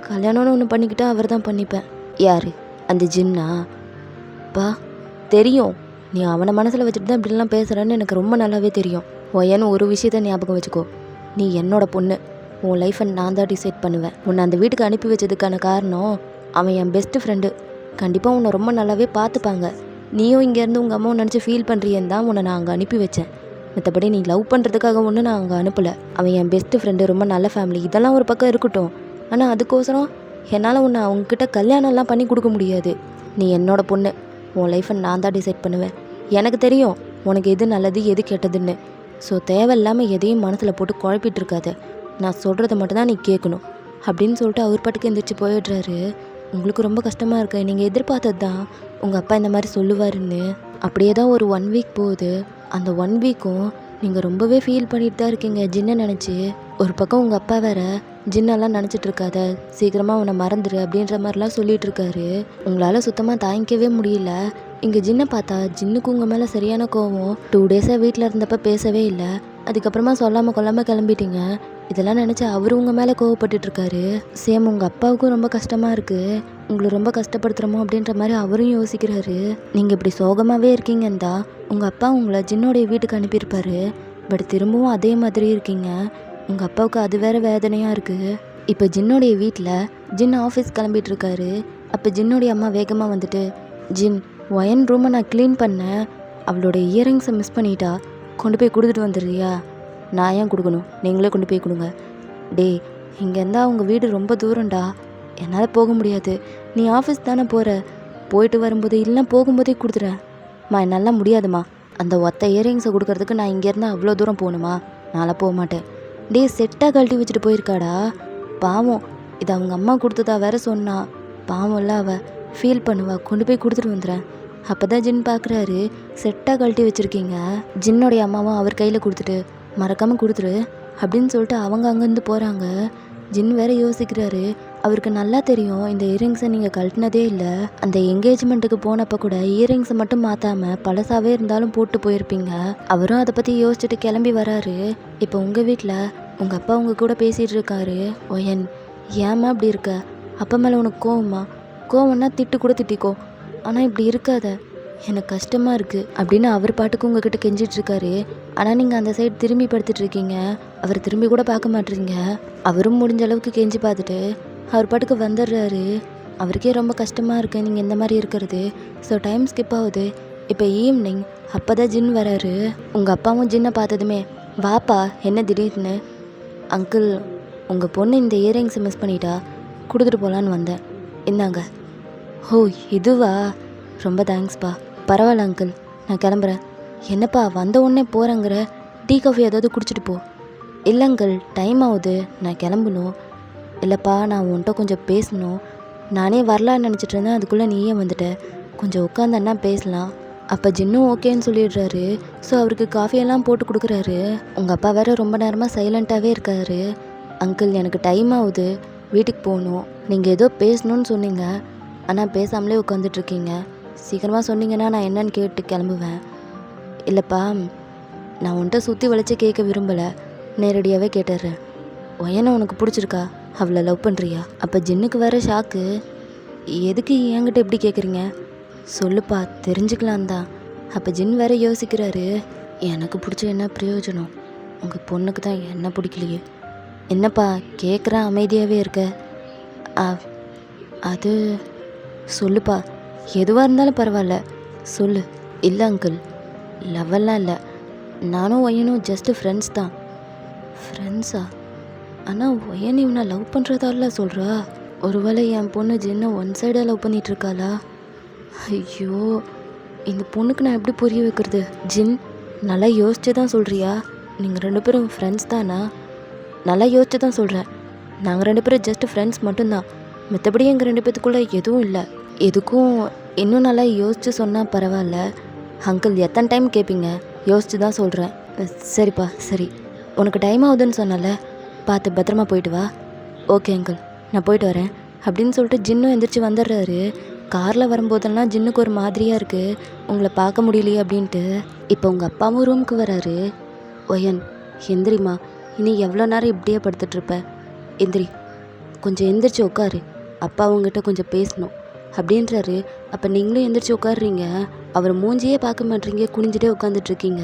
கல்யாணம்னு ஒன்று பண்ணிக்கிட்டா அவர் தான் பண்ணிப்பேன். யார்? அந்த ஜின்னா? அப்பா தெரியும், நீ அவனை மனசில் வச்சுட்டு தான் இப்படிலாம் பேசுகிறேன்னு எனக்கு ரொம்ப நல்லாவே தெரியும். ஒயன்னு ஒரு விஷயத்த ஞாபகம் வச்சுக்கோ, நீ என்னோட பொண்ணு. உன் லைஃப்பை நான் தான் டிசைட் பண்ணுவேன். உன்னை அந்த வீட்டுக்கு அனுப்பி வச்சதுக்கான காரணம் அவன் என் பெஸ்ட்டு ஃப்ரெண்டு. கண்டிப்பாக உன்னை ரொம்ப நல்லாவே பார்த்துப்பாங்க. நீயும் இங்கேருந்து உங்கள் அம்மாவை நினச்சி ஃபீல் பண்ணுறியன்னு தான் உன்னை நான் அங்கே அனுப்பி வச்சேன். மற்றபடி நீ லவ் பண்ணுறதுக்காக ஒன்று நான் அங்கே அனுப்பலை. அவன் என் பெஸ்ட்டு ஃப்ரெண்டு, ரொம்ப நல்ல ஃபேமிலி, இதெல்லாம் ஒரு பக்கம் இருக்கட்டும். ஆனால் அதுக்கோசரம் என்னால் உன்னை அவங்கக்கிட்ட கல்யாணம்லாம் பண்ணி கொடுக்க முடியாது. நீ என்னோட பொண்ணு. உன் லைஃப்பை நான் தான் டிசைட் பண்ணுவேன். எனக்கு தெரியும் உனக்கு எது நல்லது எது கெட்டதுன்னு. ஸோ தேவையில்லாமல் எதையும் மனசில் போட்டு குழப்பிட்டு இருக்காது. நான் சொல்கிறத மட்டும்தான் நீ கேட்கணும் அப்படின்னு சொல்லிட்டு அவர் பாட்டுக்கு எந்திரிச்சு போயிடுறாரு. உங்களுக்கு ரொம்ப கஷ்டமாக இருக்கு. நீங்கள் எதிர்பார்த்தது தான் உங்கள் அப்பா இந்த மாதிரி சொல்லுவாருன்னு. அப்படியே தான் ஒரு 1 வீக் போகுது. அந்த 1 வீக்கும் நீங்கள் ரொம்பவே ஃபீல் பண்ணிட்டு தான் இருக்கீங்க ஜின்னை நினச்சி. ஒரு பக்கம் உங்கள் அப்பா வேற ஜின்னெல்லாம் நினச்சிட்டு இருக்காத, சீக்கிரமாக உன்னை மறந்துடு அப்படின்ற மாதிரிலாம் சொல்லிட்டு இருக்காரு. உங்களால் சுத்தமாக தாங்கிக்கவே முடியல. இங்கே ஜின்னை பார்த்தா ஜின்னுக்கு உங்கள் மேலே சரியான கோவம். 2 டேஸாக வீட்டில் இருந்தப்போ பேசவே இல்லை. அதுக்கப்புறமா சொல்லாமல் கொள்ளாமல் கிளம்பிட்டீங்க. இதெல்லாம் நினச்சி அவரு உங்கள் மேலே கோவப்பட்டுட்ருக்காரு. சேம் உங்கள் அப்பாவுக்கும் ரொம்ப கஷ்டமாக இருக்குது. உங்களை ரொம்ப கஷ்டப்படுத்துகிறோமோ அப்படின்ற மாதிரி அவரும் யோசிக்கிறாரு. நீங்கள் இப்படி சோகமாகவே இருக்கீங்கன்னு தான் உங்கள் அப்பா உங்களை ஜின்னோடைய வீட்டுக்கு அனுப்பியிருப்பாரு. பட் திரும்பவும் அதே மாதிரி இருக்கீங்க. உங்கள் அப்பாவுக்கு அது வேறு வேதனையாக இருக்குது. இப்போ ஜின்னோடைய வீட்டில் ஜின் ஆஃபீஸ் கிளம்பிட்டு இருக்காரு. அப்போ ஜின்னோடைய அம்மா வேகமாக வந்துட்டு, ஜின், ஒயன் ரூமை நான் க்ளீன் பண்ணேன், அவளோட இயரிங்ஸை மிஸ் பண்ணிட்டா, கொண்டு போய் கொடுத்துட்டு வந்துடுறியா? நான் ஏன் கொடுக்கணும், நீங்களே கொண்டு போய் கொடுங்க. டே, இங்கேருந்தா அவங்க வீடு ரொம்ப தூரம்டா, என்னால் போக முடியாது. நீ ஆஃபீஸ் தானே போகிற, போயிட்டு வரும்போது இல்லைனா போகும்போதே கொடுத்துறேன். என்னால் முடியாதுமா, அந்த ஒத்த இயரிங்ஸை கொடுக்கறதுக்கு நான் இங்கேருந்து அவ்வளோ தூரம் போகணுமா? நான்லாம் போக மாட்டேன். டே, செட்டாக கழட்டி வச்சுட்டு போயிருக்காடா, பாவம். இது அவங்க அம்மா கொடுத்ததா வேற சொன்னா. பாவம்ல, அவள் ஃபீல் பண்ணுவா. கொண்டு போய் கொடுத்துட்டு வந்துடுறேன். அப்போ தான் ஜின் பார்க்குறாரு, செட்டாக கழட்டி வச்சுருக்கீங்க. ஜின்னோடைய அம்மாவும் அவர் கையில் கொடுத்துட்டு, மறக்காமல் கொடுத்துரு அப்படின்னு சொல்லிட்டு அவங்க அங்கேருந்து போகிறாங்க. ஜின் வேற யோசிக்கிறாரு, அவருக்கு நல்லா தெரியும் இந்த இயரிங்ஸை நீங்கள் கழட்டினதே இல்லை. அந்த என்கேஜ்மெண்ட்டுக்கு போனப்போ கூட இயரிங்ஸை மட்டும் மாற்றாமல் பழசாவே இருந்தாலும் போட்டு போயிருப்பீங்க. அவரும் அதை பற்றி யோசிச்சுட்டு கிளம்பி வராரு. இப்போ உங்கள் வீட்டில் உங்கள் அப்பா உங்கள் கூட பேசிகிட்டு இருக்காரு. ஒயன், ஏம்மா அப்படி இருக்க? அப்பா மேலே உனக்கு கோவமா? கோவம்னா திட்டு கூட திட்டிக்கோ, ஆனால் இப்படி இருக்காத, எனக்கு கஷ்டமாக இருக்குது அப்படின்னு அவர் பாட்டுக்கு உங்ககிட்ட கெஞ்சிட்ருக்காரு. ஆனால் நீங்கள் அந்த சைடு திரும்பி படுத்துட்டு இருக்கீங்க. அவர் திரும்பி கூட பார்க்க மாட்டீங்க. அவரும் முடிஞ்ச அளவுக்கு கெஞ்சி பார்த்துட்டு அவர் பாட்டுக்கு வந்துடுறாரு. அவருக்கே ரொம்ப கஷ்டமாக இருக்குது நீங்கள் இந்த மாதிரி இருக்கிறது. ஸோ டைம் ஸ்கிப் ஆகுது. இப்போ ஈவினிங். அப்போ தான் ஜின் வராரு. உங்கள் அப்பாவும் ஜின்னை பார்த்ததுமே, வாப்பா, என்ன திடீர்னு? அங்கிள், உங்கள் பொண்ணு இந்த இயரிங்ஸை மிஸ் பண்ணிட்டா, கொடுத்துட்டு போகலான்னு வந்தேன், இந்தாங்க. ஓ, இதுவா? ரொம்ப தேங்க்ஸ்ப்பா. பரவாயில்ல அங்கிள், நான் கிளம்புறேன். என்னப்பா வந்த உடனே போகிறேங்கிற? டீ காஃபி ஏதாவது குடிச்சிட்டு போ. இல்லை அங்கிள், டைம் ஆகுது, நான் கிளம்பணும். இல்லைப்பா, நான் உன்கிட்ட கொஞ்சம் பேசணும். நானே வரலான்னு நினச்சிட்டு இருந்தேன், அதுக்குள்ளே நீயே வந்துட்ட. கொஞ்சம் உட்காந்தன்னா பேசலாம். அப்போ ஜின்னும் ஓகேன்னு சொல்லிடுறாரு. ஸோ அவருக்கு காஃபியெல்லாம் போட்டு கொடுக்குறாரு. உங்கள் அப்பா வேறு ரொம்ப நேரமாக சைலண்ட்டாகவே இருக்காரு. அங்கிள், எனக்கு டைம் ஆகுது, வீட்டுக்கு போகணும். நீங்கள் ஏதோ பேசணுன்னு சொன்னீங்க, ஆனால் பேசாமலே உட்காந்துட்ருக்கீங்க. சீக்கிரமாக சொன்னீங்கன்னா நான் என்னன்னு கேட்டு கிளம்புவேன். இல்லைப்பா, நான் உன்கிட்ட சுற்றி வளைச்சி கேட்க விரும்பலை, நேரடியாகவே கேட்டுடுறேன். ஒயனை உனக்கு பிடிச்சிருக்கா? அவளை லவ் பண்ணுறியா? அப்போ ஜின்னுக்கு வேற ஷாக்கு. எதுக்கு என்கிட்ட எப்படி கேட்குறீங்க? சொல்லுப்பா, தெரிஞ்சுக்கலாம் தான். அப்போ ஜின் வேற யோசிக்கிறாரு, எனக்கு பிடிச்ச என்ன பிரயோஜனம், உங்கள் பொண்ணுக்கு தான் என்ன பிடிக்கலையே. என்னப்பா கேட்குறேன், அமைதியாகவே இருக்க. அது சொல்லுப்பா, எதுவாக இருந்தாலும் பரவாயில்ல சொல்லு. இல்லை அங்கிள், லவ்வெல்லாம் இல்லை, நானும் ஒயனும் ஜஸ்ட்டு ஃப்ரெண்ட்ஸ் தான். ஃப்ரெண்ட்ஸா? ஆனால் ஒயன் இவனை லவ் பண்ணுறதால சொல்கிறா. ஒருவேளை என் பொண்ணு ஜின்னை ஒன் சைடாக லவ் பண்ணிகிட்ருக்காளா? ஐயோ, இந்த பொண்ணுக்கு நான் எப்படி புரிய வைக்கிறது? ஜின், நல்லா யோசிச்சு தான் சொல்கிறியா? நீங்கள் 2 பேரும் ஃப்ரெண்ட்ஸ் தானா? நல்லா யோசிச்சு தான் சொல்கிறேன். நாங்கள் 2 பேரும் ஜஸ்ட்டு ஃப்ரெண்ட்ஸ் மட்டும்தான், மற்றபடி எங்கள் 2 பேத்துக்குள்ளே எதுவும் இல்லை. எதுக்கும் இன்னும் நல்லா யோசித்து சொன்னால் பரவாயில்ல. அங்கிள் எத்தனை டைம் கேட்பீங்க? யோசிச்சு தான் சொல்கிறேன். சரிப்பா சரி, உனக்கு டைம் ஆகுதுன்னு சொன்னல, பார்த்து பத்திரமா போயிட்டு வா. ஓகே அங்கிள், நான் போயிட்டு வரேன் அப்படின்னு சொல்லிட்டு ஜின்னும் எந்திரிச்சு வந்துடுறாரு. காரில் வரும்போதெல்லாம் ஜின்னுக்கு ஒரு மாதிரியாக இருக்குது, உங்களை பார்க்க முடியலையே அப்படின்ட்டு. இப்போ உங்கள் அப்பாவும் ரூமுக்கு வராரு. ஒயன், எந்திரிம்மா, இனி எவ்வளோ நேரம் இப்படியே படுத்துட்ருப்ப? எந்திரி, கொஞ்சம் எந்திரிச்சு உட்காரு, அப்பா உங்ககிட்ட கொஞ்சம் பேசணும் அப்படின்றாரு. அப்போ நீங்களும் எந்திரிச்சு உட்காடுறீங்க. அவர் மூஞ்சியே பார்க்க மாட்டீங்க, குனிஞ்சிட்டே உட்காந்துட்ருக்கீங்க.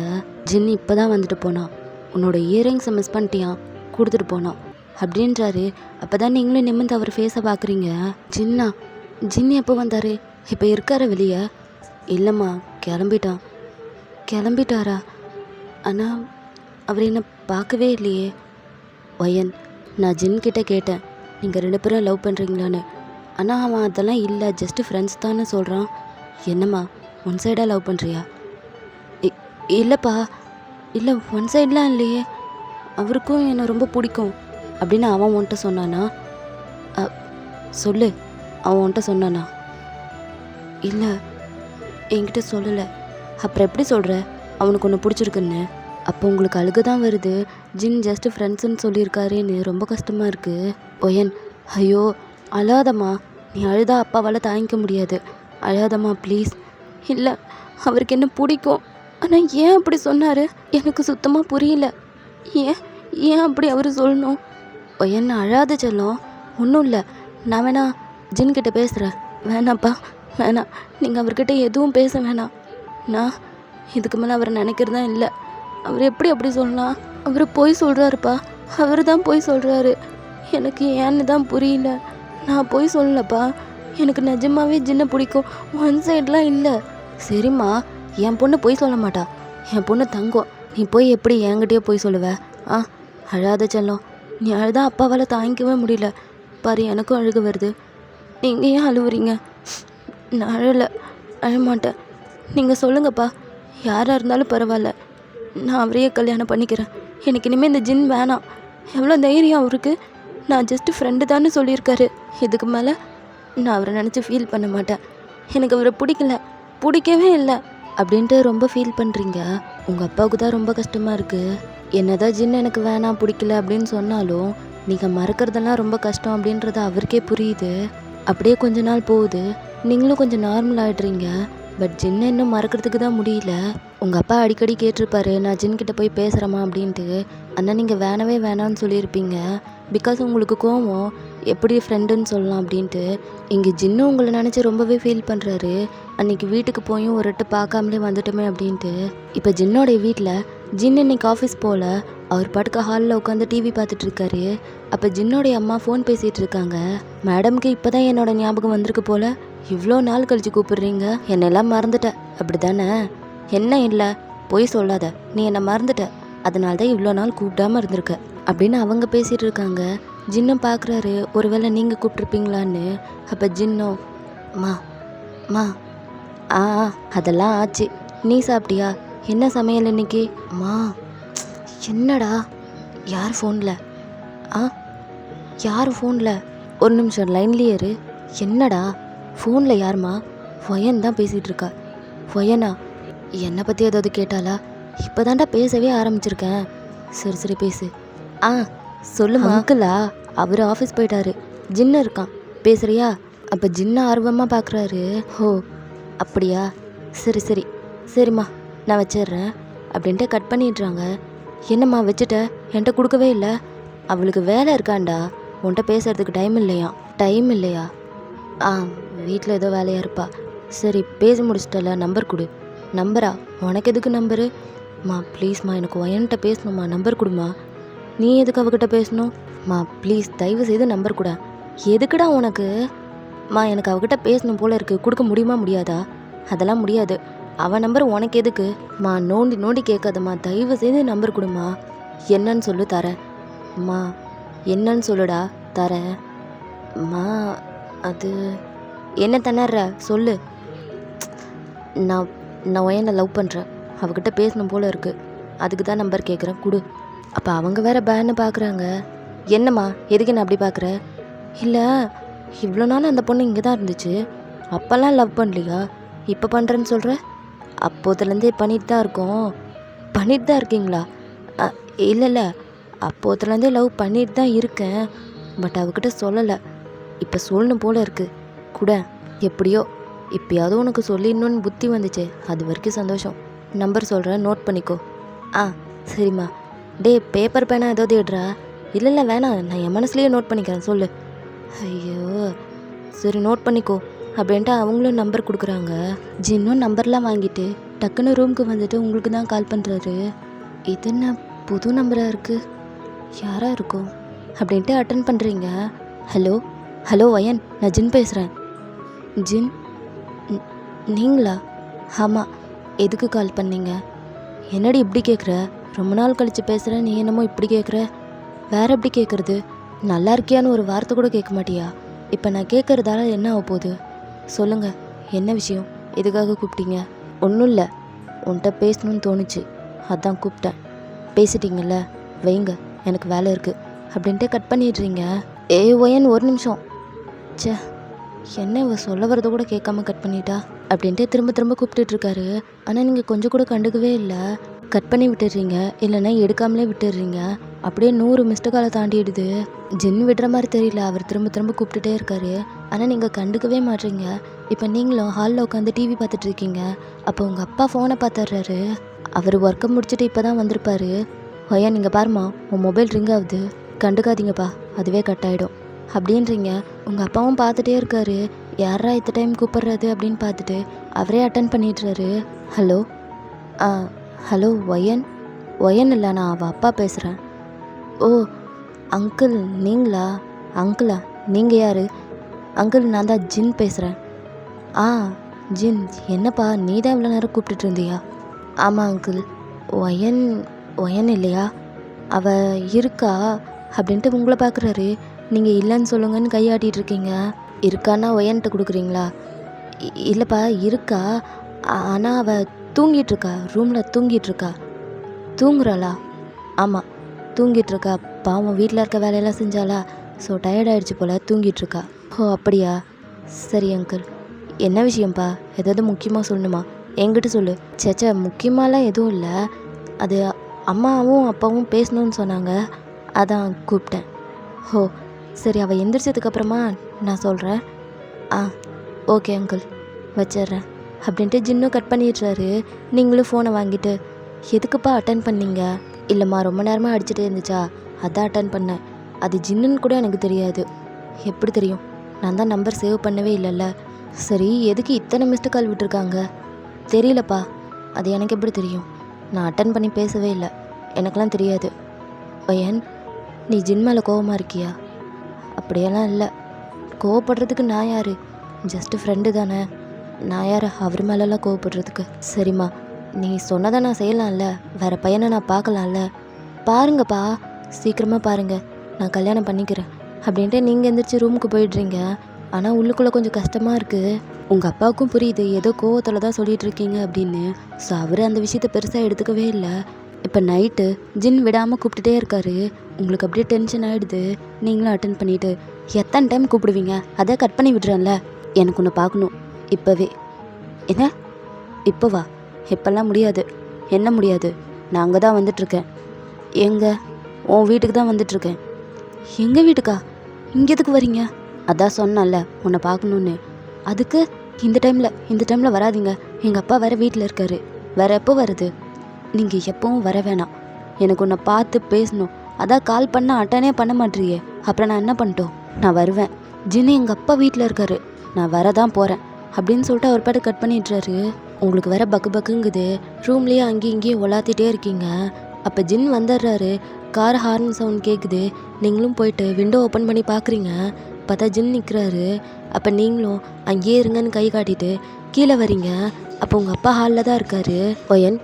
ஜின் இப்போ தான் வந்துட்டு போனான், உன்னோட இயரிங்ஸை மிஸ் பண்ணிட்டியான், கொடுத்துட்டு போனான் அப்படின்றாரு. அப்போ தான் நீங்களும் நிமிர்ந்து அவர் ஃபேஸை பார்க்குறீங்க. ஜின்னா? ஜின் எப்போ வந்தார்? இப்போ இருக்கார வெளியே? இல்லைம்மா, கிளம்பிட்டான். கிளம்பிட்டாரா? ஆனால் அவர் என்னை பார்க்கவே இல்லையே. ஒயன், நான் ஜின்கிட்ட கேட்டேன், நீங்கள் 2 பேரும் லவ் பண்ணுறீங்களான்னு. ஆனால் அவன் அதெல்லாம் இல்லை, ஜஸ்ட்டு ஃப்ரெண்ட்ஸ் தான்னு சொல்கிறான். என்னம்மா, ஒன் சைடாக லவ் பண்ணுறியா? இல்லைப்பா, இல்லை ஒன் சைட்லாம் இல்லையே, அவருக்கும் என்னை ரொம்ப பிடிக்கும் அப்படின்னு அவன் உன்கிட்ட சொன்னானா? சொல்லு, அவன் உன்கிட்ட சொன்னானா? இல்லை, என்கிட்ட சொல்லலை. அப்புறம் எப்படி சொல்கிற அவனுக்கு ஒன்று பிடிச்சிருக்குன்னு? அப்போ உங்களுக்கு அழுக தான் வருது. ஜின் ஜஸ்ட்டு ஃப்ரெண்ட்ஸுன்னு சொல்லியிருக்காருன்னு ரொம்ப கஷ்டமாக இருக்குது. ஒயன், ஐயோ அழாதம்மா, நீ அழுதா அப்பாவால் தாங்கிக்க முடியாது, அழாதம்மா ப்ளீஸ். இல்லை, அவருக்கு என்ன பிடிக்கும், ஆனால் ஏன் அப்படி சொன்னார் எனக்கு சுத்தமாக புரியல. ஏன் ஏன் அப்படி அவர் சொல்லணும்? ஒயன், அழாத செல்லம், ஒன்றும் இல்லை, நான் வேணா ஜின்கிட்ட பேசுகிறேன். வேணாப்பா வேணாம், நீங்கள் அவர்கிட்ட எதுவும் பேச வேணாம். நான் இதுக்கு மேலே அவரை நினைக்கிறதா இல்லை. அவர் எப்படி அப்படி சொல்லலாம்? அவர் போய் சொல்கிறாருப்பா, அவர் தான் போய் சொல்கிறாரு. எனக்கு ஏன்னு தான் புரியல. நான் போய் சொல்லலப்பா, எனக்கு நிஜமாவே ஜின்னை பிடிக்கும், ஒன் சைட்லாம் இல்லை. சரிம்மா, என் பொண்ணு போய் சொல்ல மாட்டா, என் பொண்ணு தங்கம். நீ போய் எப்படி என்கிட்டயே போய் சொல்லுவ? அழாத செல்லம், நீ அழுதா அப்பாவால் தாங்கிக்கவே முடியல. பாரு, எனக்கும் அழுக வருது. நீங்கள் ஏன் அழுவுறீங்க? நான் அழலை, அழமாட்டேன். நீங்கள் சொல்லுங்கப்பா, யாராக இருந்தாலும் பரவாயில்ல, நான் அவரையே கல்யாணம் பண்ணிக்கிறேன். எனக்கு இனிமேல் இந்த ஜின் வேணாம். எவ்வளோ தைரியம் அவருக்கு! நான் ஜஸ்ட்டு ஃப்ரெண்டு தான்னு சொல்லியிருக்காரு. இதுக்கு மேலே நான் அவரை நினச்சி ஃபீல் பண்ண மாட்டேன். எனக்கு அவரை பிடிக்கவே இல்லை அப்படின்ட்டு ரொம்ப ஃபீல் பண்ணுறீங்க. உங்கள் அப்பாவுக்கு தான் ரொம்ப கஷ்டமாக இருக்குது. என்னதான் ஜின் எனக்கு வேணாம், பிடிக்கல அப்படின்னு சொன்னாலும் நீங்கள் மறக்கிறதெல்லாம் ரொம்ப கஷ்டம் அப்படின்றது அவருக்கே புரியுது. அப்படியே கொஞ்ச நாள் போகுது, நீங்களும் கொஞ்சம் நார்மல் ஆகிடுறீங்க. பட் ஜின்னை இன்னும் மறக்கிறதுக்கு தான் முடியல. உங்கள் அப்பா அடிக்கடி கேட்டிருப்பாரு, நான் ஜின்கிட்ட போய் பேசுகிறேம்மா அப்படின்ட்டு. ஆனால் நீங்கள் வேணவே வேணான்னு சொல்லியிருப்பீங்க. பிகாஸ் உங்களுக்கு கோவம், எப்படி ஃப்ரெண்டுன்னு சொல்லலாம் அப்படின்ட்டு. இங்கே ஜின்னு உங்களை நினச்சி ரொம்பவே ஃபீல் பண்ணுறாரு. அன்றைக்கி வீட்டுக்கு போயும் ஒரு எட்டு பார்க்காமலே வந்துட்டோமே அப்படின்ட்டு. இப்போ ஜின்னோடைய வீட்டில் ஜின் இன்னைக்கு ஆஃபீஸ் போகல, அவர் பாட்டுக்கு ஹாலில் உட்காந்து டிவி பார்த்துட்ருக்காரு. அப்போ ஜின்னோடைய அம்மா ஃபோன் பேசிகிட்டு இருக்காங்க. மேடம்க்கு இப்போ தான் என்னோட ஞாபகம் வந்திருக்கு போல், இவ்வளோ நாள் கழிச்சு கூப்பிடுறீங்க, என்னெல்லாம் மறந்துட்ட அப்படி தானே? என்ன இல்லை, பொய் சொல்லாத, நீ என்னை மறந்துட்ட, அதனால தான் இவ்வளோ நாள் கூப்பிடாமல் இருந்திருக்க அப்படின்னு அவங்க பேசிகிட்டு இருக்காங்க. ஜின்னும் பார்க்குறாரு, ஒருவேளை நீங்கள் கூப்பிட்ருப்பீங்களான்னு. அப்போ ஜின்னோ, மா அதெல்லாம் ஆச்சு, நீ சாப்பிட்டியா? என்ன சமையல் இன்னைக்கு? என்னடா, யார் ஃபோனில்? யார் ஃபோனில்? ஒரு நிமிஷம் லைன்லேயே இரு. என்னடா ஃபோனில் யாருமா? ஒயன் தான் பேசிகிட்டு இருக்கா. ஒயனா? என்னை பற்றி ஏதாவது கேட்டாளா? இப்போ தாண்டா பேசவே ஆரம்பிச்சிருக்கேன். சரி பேசு. சொல்லுமா. அங்கிளா, அவர் ஆஃபீஸ் போயிட்டாரு, ஜின்னு இருக்கான், பேசுகிறியா? அப்போ ஜின்னை ஆர்வமாக பார்க்குறாரு. ஓ அப்படியா, சரிம்மா, நான் வச்சிடுறேன். அப்படின்ட்டு கட் பண்ணிடுறாங்க. என்னம்மா வச்சுட்ட, என்கிட்ட கொடுக்கவே இல்லை. அவளுக்கு வேலை இருக்காண்டா, உன்கிட்ட பேசுறதுக்கு டைம் இல்லையா? டைம் இல்லையா? ஆ, வீட்டில் ஏதோ வேலையாக இருப்பா. சரி பேசி முடிச்சிட்டல, நம்பர் கொடு. நம்பரா? உனக்கு எதுக்கு நம்பரு? மா ப்ளீஸ்மா, எனக்கு ஒயன்கிட்ட பேசணுமா, நம்பர் கொடுமா. நீ எதுக்கு அவகிட்ட பேசணும்? மா ப்ளீஸ் தயவு செய்து நம்பர் கொடு. எதுக்குடா உனக்கு? மா எனக்கு அவகிட்ட பேசணும் போல இருக்குது, கொடுக்க முடியுமா முடியாதா? அதெல்லாம் முடியாது. அவன் நம்பர் உனக்கு எதுக்கு? மா நோண்டி நோண்டி கேட்காதம்மா, தயவு செய்து நம்பர் கொடுமா. என்னன்னு சொல்லு, தரேன். மா என்னன்னு சொல்லுடா, தரேன். மா அது என்ன திணற சொல்லு. நான் நான் ஒயனை லவ் பண்ணுறேன், அவகிட்ட பேசணும் போல் இருக்குது, அதுக்கு தான் நம்பர் கேட்குறேன், கொடு. அப்போ அவங்க வேற பேன்னு பார்க்குறாங்க. என்னம்மா எதுக்கு என்ன அப்படி பார்க்குற? இல்லை, இவ்வளோ நாள் அந்த பொண்ணு இங்கே தான் இருந்துச்சு, அப்போல்லாம் லவ் பண்ணலையா, இப்போ பண்ணுறேன்னு சொல்கிற? அப்போதுலேருந்தே பண்ணிட்டு தான் இருக்கோம். பண்ணிட்டு தான் இருக்கீங்களா? இல்லை இல்லை, அப்போதுலேருந்தே லவ் பண்ணிட்டு தான் இருக்கேன், பட் அவகிட்ட சொல்லலை. இப்போ சொல்லணும் போல் இருக்குது, கூட. எப்படியோ இப்போயாவது உனக்கு சொல்லிடணுன்னு புத்தி வந்துச்சு, அது வரைக்கும் சந்தோஷம். நம்பர் சொல்கிறேன், நோட் பண்ணிக்கோ. ஆ சரிம்மா. டே பேப்பர் பேனா ஏதோ தேடுறா? இல்லை இல்லை வேணாம், நான் என் மனசுலேயே நோட் பண்ணிக்கிறேன், சொல்லு. ஐயோ சரி நோட் பண்ணிக்கோ அப்படின்ட்டு அவங்களும் நம்பர் கொடுக்குறாங்க. ஜின்னும் நம்பர்லாம் வாங்கிட்டு டக்குன்னு ரூமுக்கு வந்துட்டு உங்களுக்கு தான் கால் பண்ணுறாரு. இது என்ன புது நம்பராக இருக்குது, யாராக இருக்கும் அப்படின்ட்டு அட்டன் பண்ணுறீங்க. ஹலோ ஹலோ வயன், நான் ஜின் பேசுகிறேன். ஜின் நீங்களா? ஆமாம். எதுக்கு கால் பண்ணீங்க? என்னடி இப்படி கேட்குற? ரொம்ப நாள் கழித்து பேசுகிற, நீ என்னமோ இப்படி கேட்குற. வேற எப்படி கேட்குறது? நல்லா இருக்கியான்னு ஒரு வார்த்தை கூட கேட்க மாட்டியா? இப்போ நான் கேட்குறதால என்ன ஆக போகுது சொல்லுங்கள், என்ன விஷயம், எதுக்காக கூப்பிட்டீங்க? ஒன்றும் இல்லை, உன்கிட்ட பேசணும்னு தோணுச்சு, அதான் கூப்பிட்டேன். பேசிட்டீங்கல்ல, வைங்க, எனக்கு வேலை இருக்குது அப்படின்ட்டு கட் பண்ணிடுறீங்க. ஒயன் ஒரு நிமிஷம். சே, என்ன இவ சொல்ல வரதை கூட கேட்காம கட் பண்ணிட்டா அப்படின்ட்டு திரும்ப திரும்ப கூப்பிட்டுட்ருக்காரு. ஆனால் நீங்கள் கொஞ்சம் கூட கண்டுக்கவே இல்லை. கட் பண்ணி விட்டுடுறீங்க, இல்லைன்னா எடுக்காமலே விட்டுடுறீங்க. அப்படியே 100 மிஸ்டு காலை தாண்டிடுது. ஜின் விடுற மாதிரி தெரியல, அவர் திரும்ப திரும்ப கூப்பிட்டுட்டே இருக்காரு. ஆனால் நீங்கள் கண்டுக்கவே மாட்டீங்க. இப்போ நீங்களும் ஹாலில் உட்காந்து டிவி பார்த்துட்டு இருக்கீங்க. அப்போ உங்கள் அப்பா ஃபோனை பார்த்துட்றாரு. அவர் ஒர்க்கை முடிச்சுட்டு இப்போ தான் வந்திருப்பாரு. ஐயா நீங்கள் பாருமா, உன் மொபைல் ரிங் ஆகுது, கண்டுக்காதீங்கப்பா, அதுவே கட் ஆகிடும் அப்படின்றீங்க. உங்கள் அப்பாவும் பார்த்துட்டே இருக்காரு. யாரா இத்த டைம் கூப்பிட்றது அப்படின்னு பார்த்துட்டு அவரே அட்டன் பண்ணிடுறாரு. Hello hello wine. ஒயன் இல்லை, நான் அவள் அப்பா பேசுகிறேன். ஓ அங்கிள் நீங்களா? அங்கிளா? நீங்கள் யார்? அங்கிள் நான் தான் ஜின் பேசுகிறேன். ஜின், என்னப்பா நீ தான் இவ்வளோ நேரம் கூப்பிட்டுட்டு இருந்தியா? ஆமாம் அங்கிள். ஒயன் ஒயன் இல்லையா? அவள் இருக்கா அப்படின்ட்டு உங்களை பார்க்குறாரு. நீங்கள் இல்லைன்னு சொல்லுங்கன்னு கையாட்டிகிட்டு இருக்கீங்க. இருக்கான்னா ஒயன்ட்டு கொடுக்குறீங்களா? இல்லைப்பா இருக்கா, ஆனால் அவள் தூங்கிட்டுருக்கா, ரூமில் தூங்கிட்டுருக்கா. தூங்குறாளா? ஆமாம் தூங்கிட்டுருக்கா. பாவம் வீட்டில் இருக்க வேலையெல்லாம் செஞ்சாலா, ஸோ டயர்டாயிடுச்சு போல், தூங்கிட்டுருக்கா. ஓ அப்படியா, சரி அங்கிள். என்ன விஷயம்ப்பா, ஏதாவது முக்கியமாக சொல்லணுமா? என்கிட்ட சொல்லு. சேச்சா முக்கியமாலாம் எதுவும் இல்லை, அது அம்மாவும் அப்பாவும் பேசணுன்னு சொன்னாங்க, அதான் கூப்பிட்டேன். ஓ சரி, அவள் எந்திரிச்சதுக்கப்புறமா நான் சொல்கிறேன். ஓகே அங்கிள், வச்சிட்றேன் அப்படின்ட்டு ஜின்னும் கட் பண்ணிடுறாரு. நீங்களும் ஃபோனை வாங்கிட்டு எதுக்குப்பா அட்டன் பண்ணீங்க? இல்லைம்மா ரொம்ப நேரமாக அடிச்சுட்டே இருந்துச்சா, அதான் அட்டன் பண்ணேன். அது ஜின்னுன்னு கூட எனக்கு தெரியாது. எப்படி தெரியும்? நான் தான் நம்பர் சேவ் பண்ணவே இல்லைல்ல. சரி எதுக்கு இத்தனை மிஸ்டு கால் விட்டுருக்காங்க? தெரியலப்பா, அது எனக்கு எப்படி தெரியும்? நான் அட்டன் பண்ணி பேசவே இல்லை, எனக்கெல்லாம் தெரியாது. பையன், நீ ஜின் மேலே கோவமாக இருக்கியா? அப்படியெல்லாம் இல்லை, கோவப்படுறதுக்கு நான் யார்? ஜஸ்ட்டு ஃப்ரெண்டு தானே, நான் யார் அவர் மேலெல்லாம் கோவப்படுறதுக்கு? சரிம்மா, நீ சொன்னதை நான் செய்யலாம்ல, வேறு பையனை நான் பார்க்கலாம்ல. பாருங்கப்பா, சீக்கிரமாக பாருங்கள், நான் கல்யாணம் பண்ணிக்கிறேன் அப்படின்ட்டு நீங்கள் எந்திரிச்சு ரூமுக்கு போயிடுறீங்க. ஆனால் உள்ளுக்குள்ளே கொஞ்சம் கஷ்டமாக இருக்குது. உங்கள் அப்பாவுக்கும் புரியுது ஏதோ கோவத்தில் தான் சொல்லிகிட்டு இருக்கீங்க அப்படின்னு. ஸோ அவர் அந்த விஷயத்தை பெருசாக எடுத்துக்கவே இல்லை. இப்போ நைட்டு ஜின் விடாமல் கூப்பிட்டுட்டே இருக்காரு. உங்களுக்கு அப்படியே டென்ஷன் ஆகிடுது. நீங்களும் அட்டன் பண்ணிவிட்டு எத்தனை டைம் கூப்பிடுவீங்க, அதை கட் பண்ணி விடுறேன்ல. எனக்கு ஒன்று பார்க்கணும் இப்போவே. என்ன இப்போவா? இப்போல்லாம் முடியாது. என்ன முடியாது? நான் அங்கே தான் வந்துட்டுருக்கேன். எங்கே? உன் வீட்டுக்கு தான் வந்துட்டுருக்கேன். எங்கள் வீட்டுக்கா? இங்கே எதுக்கு வரீங்க? அதான் சொன்னேன்ல உன்னை பார்க்கணுன்னு. அதுக்கு இந்த டைமில் வராதீங்க, எங்கள் அப்பா வேறு வீட்டில் இருக்காரு. வேறு எப்போ வருது? நீங்கள் எப்பவும் வர வேணாம். எனக்கு உன்னை பார்த்து பேசணும். அதான் கால் பண்ண அட்டனே பண்ண மாட்டேறியே. அப்புறம் நான் என்ன பண்ணிட்டோம்? நான் வருவேன். ஜின்னு எங்கள் அப்பா வீட்டில் இருக்காரு. நான் வரதான் போகிறேன் அப்படின்னு சொல்லிட்டு அவர் பாட்டு கட் பண்ணிடுறாரு. உங்களுக்கு வேற பக்கு பக்குங்குது. ரூம்லேயே அங்கேயும் இங்கேயும் ஒலாத்திட்டே இருக்கீங்க. அப்போ ஜின் வந்துடுறாரு. கார் ஹார்ன் சவுண்ட் கேட்குது. நீங்களும் போயிட்டு விண்டோ ஓப்பன் பண்ணி பார்க்குறீங்க. பார்த்தா ஜின் நிற்கிறாரு. அப்போ நீங்களும் அங்கேயே இருங்கன்னு கை காட்டிட்டு கீழே வரீங்க. அப்போ உங்கள் அப்பா ஹாலில் தான் இருக்காரு. ஒயன்,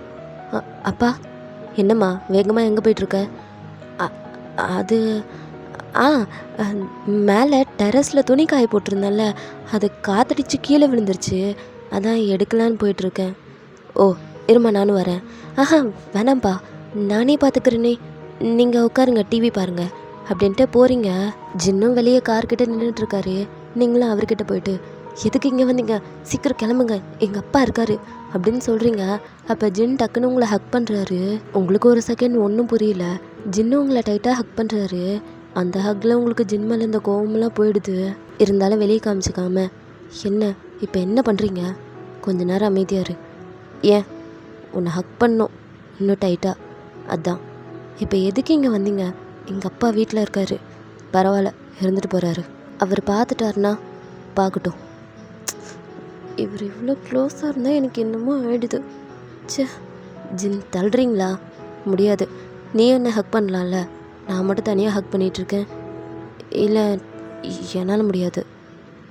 அப்பா என்னம்மா வேகமாக எங்கே போயிட்டுருக்க? அது மேலே டெரஸில் துணி காய போட்டிருந்தேன்ல, அது காத்தடிச்சு கீழே விழுந்துருச்சு. அதான் எடுக்கலான்னு போயிட்டுருக்கேன். ஓ இருமா, நானும் வரேன். வேணாம்ப்பா, நானே பார்த்துக்கிறேனே. நீங்கள் உட்காருங்க, டிவி பாருங்க அப்படின்ட்டு போகிறீங்க. ஜின்னும் வெளியே கார்கிட்ட நின்றுட்டுருக்காரு. நீங்களும் அவர்கிட்ட போயிட்டு எதுக்கு இங்கே வந்தீங்க, சீக்கிரம் கிளம்புங்க, எங்கள் அப்பா இருக்காரு அப்படின்னு சொல்கிறீங்க. அப்போ ஜின் டக்குன்னு உங்களை ஹக் பண்ணுறாரு. உங்களுக்கு ஒரு செகண்ட் ஒன்றும் புரியல. ஜின்னு உங்களை டைட்டாக ஹக் பண்ணுறாரு. அந்த ஹக்கில் உங்களுக்கு ஜின் மேலே இந்த கோவமெல்லாம் போயிடுது. இருந்தாலும் வெளியே காமிச்சிக்காம, என்ன இப்போ என்ன பண்ணுறீங்க? கொஞ்ச நேரம் அமைதியாக இரு. ஏன்? உன்னை ஹக் பண்ணோம் இன்னும் டைட்டாக. அதான். இப்போ எதுக்கு இங்கே வந்தீங்க? எங்கள் அப்பா வீட்டில் இருக்காரு. பரவாயில்ல, இருந்துட்டு போகிறாரு. அவர் பார்த்துட்டாருன்னா பார்க்கட்டும். இவர் இவ்வளோ க்ளோஸாக இருந்தால் எனக்கு என்னமோ ஆயிடுது. சே, ஜின் தள்ளுறீங்களா? முடியாது. நீ என்ன ஹக் பண்ணலாம்ல, நான் மட்டும் தனியாக ஹக் பண்ணிகிட்ருக்கேன். இல்லை, என்னால் முடியாது.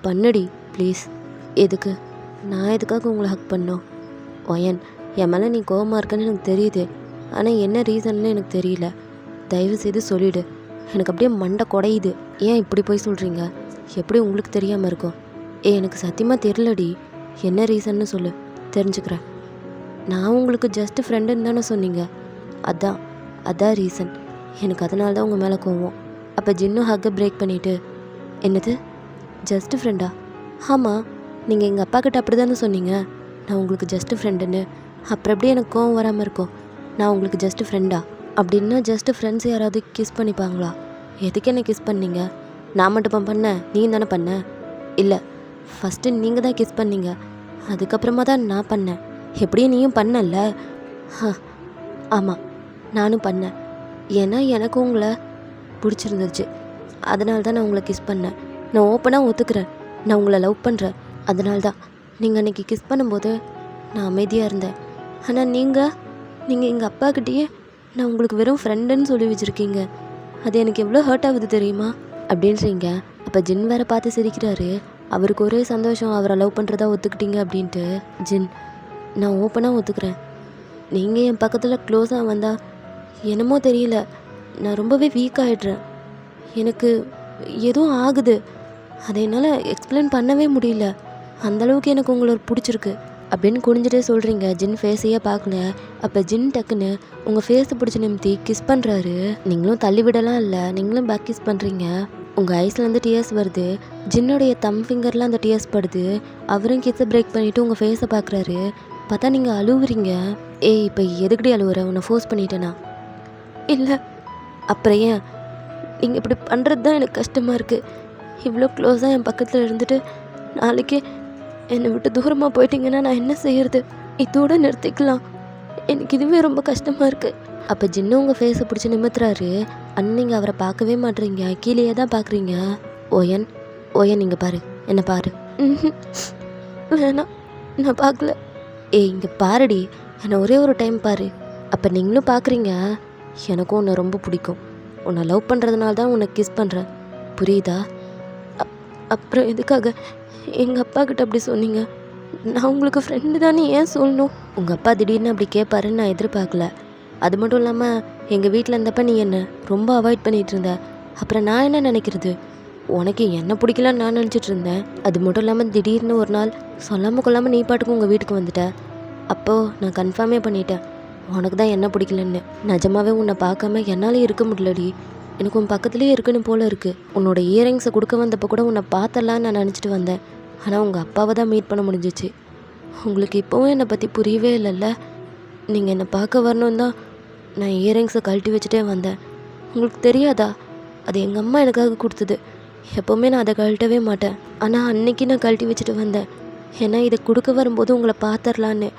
பண்ணுடி ப்ளீஸ். எதுக்கு? நான் எதுக்காக உங்களை ஹக் பண்ணோம்? ஒயன், என் மேலே நீ கோவமாக இருக்கன்னு எனக்கு தெரியுது. ஆனால் என்ன ரீசன்னு எனக்கு தெரியல. தயவு செய்து சொல்லிவிடு. எனக்கு அப்படியே மண்டை குடையுது. ஏன் இப்படி போய் சொல்கிறீங்க? எப்படி உங்களுக்கு தெரியாமல் இருக்கும்? எனக்கு சத்தியமாக தெரிலடி. என்ன ரீசன்னு சொல்லு, தெரிஞ்சுக்கிறேன். நான் உங்களுக்கு ஜஸ்ட் ஃப்ரெண்டுன்னு தானே சொன்னீங்க. அதான் ரீசன். எனக்கு அதனால தான் உங்கள் மேலே கோவம். அப்போ ஜின்னும் ஹக்கை பிரேக் பண்ணிவிட்டு, என்னது ஜஸ்ட் ஃப்ரெண்டா? ஆமாம், நீங்கள் எங்கள் அப்பா கிட்ட அப்படி தானே சொன்னீங்க நான் உங்களுக்கு ஜஸ்ட் ஃப்ரெண்டுன்னு. அப்புறம் எப்படி எனக்கு கோவம் வராமல் இருக்கும்? நான் உங்களுக்கு ஜஸ்ட் ஃப்ரெண்டா? அப்படின்னா ஜஸ்ட்டு ஃப்ரெண்ட்ஸ் யாராவது கிஸ் பண்ணிப்பாங்களா? எதுக்கு என்ன கிஸ் பண்ணீங்க? நான் மட்டும் பண்ணேன், நீ தானே பண்ண? இல்லை, ஃபஸ்ட்டு நீங்கள் தான் கிஸ் பண்ணீங்க, அதுக்கப்புறமா தான் நான் பண்ணேன். எப்படியும் நீயும் பண்ணல? ஆமாம், நானும் பண்ணேன். ஏன்னா எனக்கு உங்களை பிடிச்சிருந்துச்சு. அதனால தான் நான் உங்களை கிஸ் பண்ணேன். நான் ஓப்பனாக ஒத்துக்கிறேன், நான் உங்களை லவ் பண்ணுறேன். அதனால தான் நீங்கள் அன்றைக்கி கிஸ் பண்ணும்போது நான் அமைதியாக இருந்தேன். ஆனால் நீங்கள் எங்கள் அப்பாக்கிட்டேயே நான் உங்களுக்கு வெறும் ஃப்ரெண்டுன்னு சொல்லி வச்சுருக்கீங்க. அது எனக்கு எவ்வளோ ஹர்ட் ஆகுது தெரியுமா அப்படின்றீங்க. அப்போ ஜின் வேற பார்த்து சிரிக்கிறாரு. அவருக்கு ஒரே சந்தோஷம், அவரை லவ் பண்ணுறதா ஒத்துக்கிட்டீங்க அப்படின்ட்டு. ஜின், நான் ஓப்பனாக ஒத்துக்கிறேன். நீங்கள் என் பக்கத்தில் க்ளோஸாக வந்தால் என்னமோ தெரியல, நான் ரொம்பவே வீக் ஆகிடுறேன். எனக்கு எதுவும் ஆகுது, அதை என்னால் எக்ஸ்பிளைன் பண்ணவே முடியல. அந்தளவுக்கு எனக்கு உங்களை பிடிச்சிருக்கு அப்படின்னு குனிஞ்சிட்டே சொல்கிறீங்க. ஜின் ஃபேஸையே பார்க்கல. அப்போ ஜின் டக்குன்னு உங்கள் ஃபேஸை பிடிச்சி நிமித்தி கிஸ் பண்ணுறாரு. நீங்களும் தள்ளி விடலாம் இல்லை, நீங்களும் பேக் கிஸ் பண்ணுறீங்க. உங்கள் ஐஸ்லேருந்து டியர்ஸ் வருது. ஜின்னுடைய தம் ஃபிங்கர்லாம் அந்த டியர்ஸ் படுது. அவரும் கிஸ்ஸை பிரேக் பண்ணிவிட்டு உங்கள் ஃபேஸை பார்க்குறாரு. பார்த்தா நீங்கள் அழுவுறீங்க. ஏய், இப்போ எதுக்கடி அழுவுற? உன்னை ஃபோர்ஸ் பண்ணிட்டேனா? இல்லை. அப்புறம் ஏன்? நீங்கள் இப்படி பண்ணுறது தான் எனக்கு கஷ்டமாக இருக்குது. இவ்வளோ க்ளோஸாக என் பக்கத்தில் இருந்துட்டு நாளைக்கு என்னை விட்டு தூரமாக போயிட்டீங்கன்னா நான் என்ன செய்யறது? இதோட நிறுத்திக்கலாம். எனக்கு இதுவே ரொம்ப கஷ்டமாக இருக்குது. அப்போ ஜின்னு உங்கள் ஃபேஸை பிடிச்சி நிமித்துறாரு. நீங்கள் அவரை பார்க்கவே மாட்டுறீங்க, கீழேயே தான் பார்க்குறீங்க. ஓயன், இங்கே பாரு, என்ன பாரு. வேணாம், நான் பார்க்கல. இங்கே பாருடி, என்னை ஒரே ஒரு டைம் பாரு. அப்போ நீங்களும் பார்க்குறீங்க. எனக்கும் உன்னை ரொம்ப பிடிக்கும். உன்னை லவ் பண்ணுறதுனால தான் உன்னை கிஸ் பண்ணுறேன், புரியுதா? அப்புறம் எதுக்காக எங்கள் அப்பா கிட்ட அப்படி சொன்னீங்க? நான் உங்களுக்கு ஃப்ரெண்டு தானே, ஏன் சொல்லணும்? உங்கள் அப்பா திடீர்னு அப்படி கேட்பாருன்னு நான் எதிர்பார்க்கல. அது மட்டும் இல்லாமல் எங்கள் வீட்டில் இருந்தப்ப நீ என்னை ரொம்ப அவாய்ட் பண்ணிகிட்டு இருந்த. அப்புறம் நான் என்ன நினைக்கிறது? உனக்கு என்ன பிடிக்கலன்னு நான் நினச்சிட்டு இருந்தேன். அது மட்டும் இல்லாமல் திடீர்னு ஒரு நாள் சொல்லாமல் கொள்ளாமல் நீ பாட்டுக்கு உங்கள் வீட்டுக்கு வந்துட்ட. அப்போது நான் கன்ஃபார்மே பண்ணிட்டேன், உனக்கு தான் என்ன பிடிக்கலன்னு. நிஜமாவே உன்னை பார்க்காம என்னால் இருக்க முடியலடி. எனக்கு உன் பக்கத்துலேயே இருக்குன்னு போல் இருக்குது. உன்னோட இயரிங்ஸை கொடுக்க வந்தப்போ கூட உன்னை பார்த்தலான்னு நான் நினச்சிட்டு வந்தேன். ஆனால் உங்கள் அப்பாவை தான் மீட் பண்ண முடிஞ்சிச்சு. உங்களுக்கு இப்போவும் என்னை பற்றி புரியவே இல்லைல்ல? நீங்கள் என்னை பார்க்க வரணும் தான் நான் இயரிங்ஸை கழட்டி வச்சுட்டே வந்தேன். உங்களுக்கு தெரியாதா? அது எங்கள் அம்மா எனக்காக கொடுத்தது. எப்போவுமே நான் அதை கழட்டவே மாட்டேன். ஆனால் அன்னைக்கு நான் கழட்டி வச்சுட்டு வந்தேன். ஏன்னா இதை கொடுக்க வரும்போது உங்களை பார்த்துடலான்னு.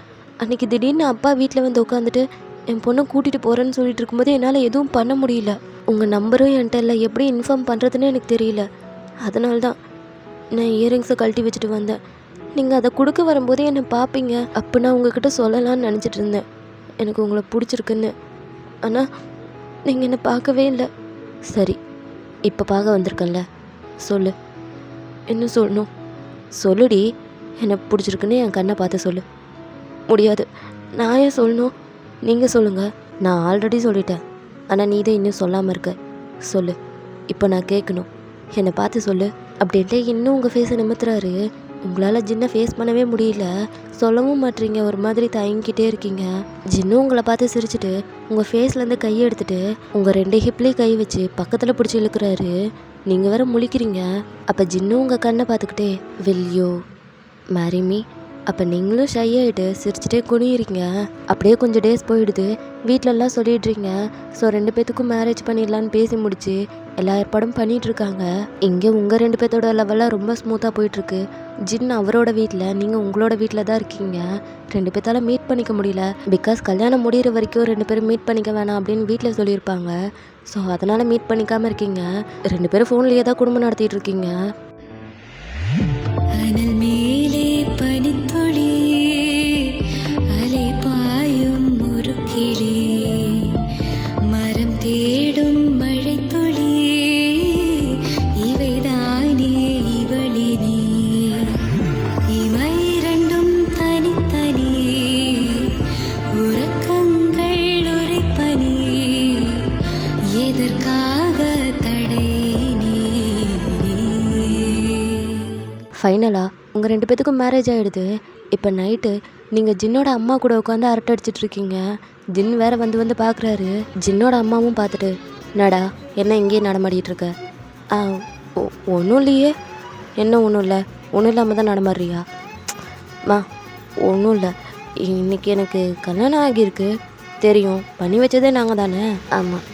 அன்றைக்கி திடீர்னு அப்பா வீட்டில் வந்து உட்காந்துட்டு என் பொண்ணை கூட்டிகிட்டு போகிறேன்னு சொல்லிட்டு இருக்கும்போது என்னால் எதுவும் பண்ண முடியல. உங்கள் நம்பரும் என்கிட்ட இல்லை, எப்படி இன்ஃபார்ம் பண்ணுறதுன்னு எனக்கு தெரியல. அதனால தான் நான் இயரிங்ஸை கழட்டி வச்சுட்டு வந்தேன். நீங்கள் அதை கொடுக்க வரும்போதே என்னை பார்ப்பீங்க, அப்போ நான் உங்ககிட்ட சொல்லலான்னு நினச்சிட்டு இருந்தேன் எனக்கு உங்களை பிடிச்சிருக்குன்னு. ஆனால் நீங்கள் என்னை பார்க்கவே இல்லை. சரி, இப்போ பார்க்க வந்திருக்கேன்ல, சொல்லு. என்ன சொல்லணும்? சொல்லுடி, எனக்கு பிடிச்சிருக்குன்னு என் கண்ணை பார்த்து சொல்லு. முடியாது. நான் ஏன் சொல்லணும்? நீங்கள் சொல்லுங்கள். நான் ஆல்ரெடி சொல்லிட்டேன், ஆனால் நீ தான் இன்னும் சொல்லாமல் இருக்க. சொல்லு, இப்போ நான் கேட்கணும். என்னை பார்த்து சொல்லு. அப்படின்ட்டு இன்னும் உங்கள் ஃபேஸை நிமித்துறாரு. உங்களால் ஜின்னை ஃபேஸ் பண்ணவே முடியல, சொல்லவும் மாட்டீங்க, ஒரு மாதிரி தயங்கிட்டே இருக்கீங்க. ஜின்னு உங்களை பார்த்து சிரிச்சுட்டு உங்கள் ஃபேஸ்லேருந்து கையை எடுத்துட்டு உங்கள் 2 ஹிப்லேயும் கை வச்சு பக்கத்தில் பிடிச்சி இழுக்கிறாரு. நீங்கள் வேற முழிக்கிறீங்க. அப்போ ஜின்னு உங்கள் கண்ணை பார்த்துக்கிட்டே will you marry me? அப்போ நீங்களும் ஷை ஆகிட்டு சிரிச்சுட்டே குனியிறீங்க. அப்படியே கொஞ்சம் டேஸ் போயிடுது. வீட்டிலலாம் சொல்லிடுறீங்க. ஸோ 2 பேத்துக்கும் மேரேஜ் பண்ணிடலான்னு பேசி முடிச்சு எல்லா ஏற்பாடும் பண்ணிகிட்ருக்காங்க. இங்கே உங்கள் 2 பேர்த்தோட லெவலாக ரொம்ப ஸ்மூத்தாக போயிட்டுருக்கு. ஜின் அவரோட வீட்டில், நீங்கள் உங்களோட வீட்டில் தான் இருக்கீங்க. 2 பேர்த்தால் மீட் பண்ணிக்க முடியல. பிகாஸ் கல்யாணம் முடிகிற வரைக்கும் 2 பேரும் மீட் பண்ணிக்க வேணாம் அப்படின்னு வீட்டில் சொல்லியிருப்பாங்க. ஸோ அதனால் மீட் பண்ணிக்காமல் இருக்கீங்க. 2 பேரும் ஃபோன்லேயே தான் குடும்பம் நடத்திட்டு இருக்கீங்க. அனல் மேலே பனித்துளி அலை பாயும் முறுக்கிலே மரம் தேடும் மழைத்துளி இவைதானே இவளினே இவை 2ம் தனித்தனி உறக்கங்கள் உரைப்பனி எதற்காக தடை ஃபைனலாக உங்கள் 2 பேத்துக்கும் மேரேஜ் ஆகிடுது. இப்போ நைட்டு நீங்கள் ஜின்னோட அம்மா கூட உட்காந்து அரட்டை அடிச்சிட்ருக்கீங்க. ஜின் வேற வந்து பார்க்குறாரு. ஜின்னோட அம்மாவும் பார்த்துட்டு, நடா என்ன இங்கேயே நடமாடிட்டுருக்க? ஒன்றும் இல்லையே. என்ன ஒன்றும் இல்லை? ஒன்றும் இல்லாமல் தான் நடமாடுறியா? மா ஒன்றும் இல்லை, இன்றைக்கி எனக்கு கல்யாணம் ஆகியிருக்கு. தெரியும், பண்ணி வச்சதே நாங்கள் தானே. ஆமாம்,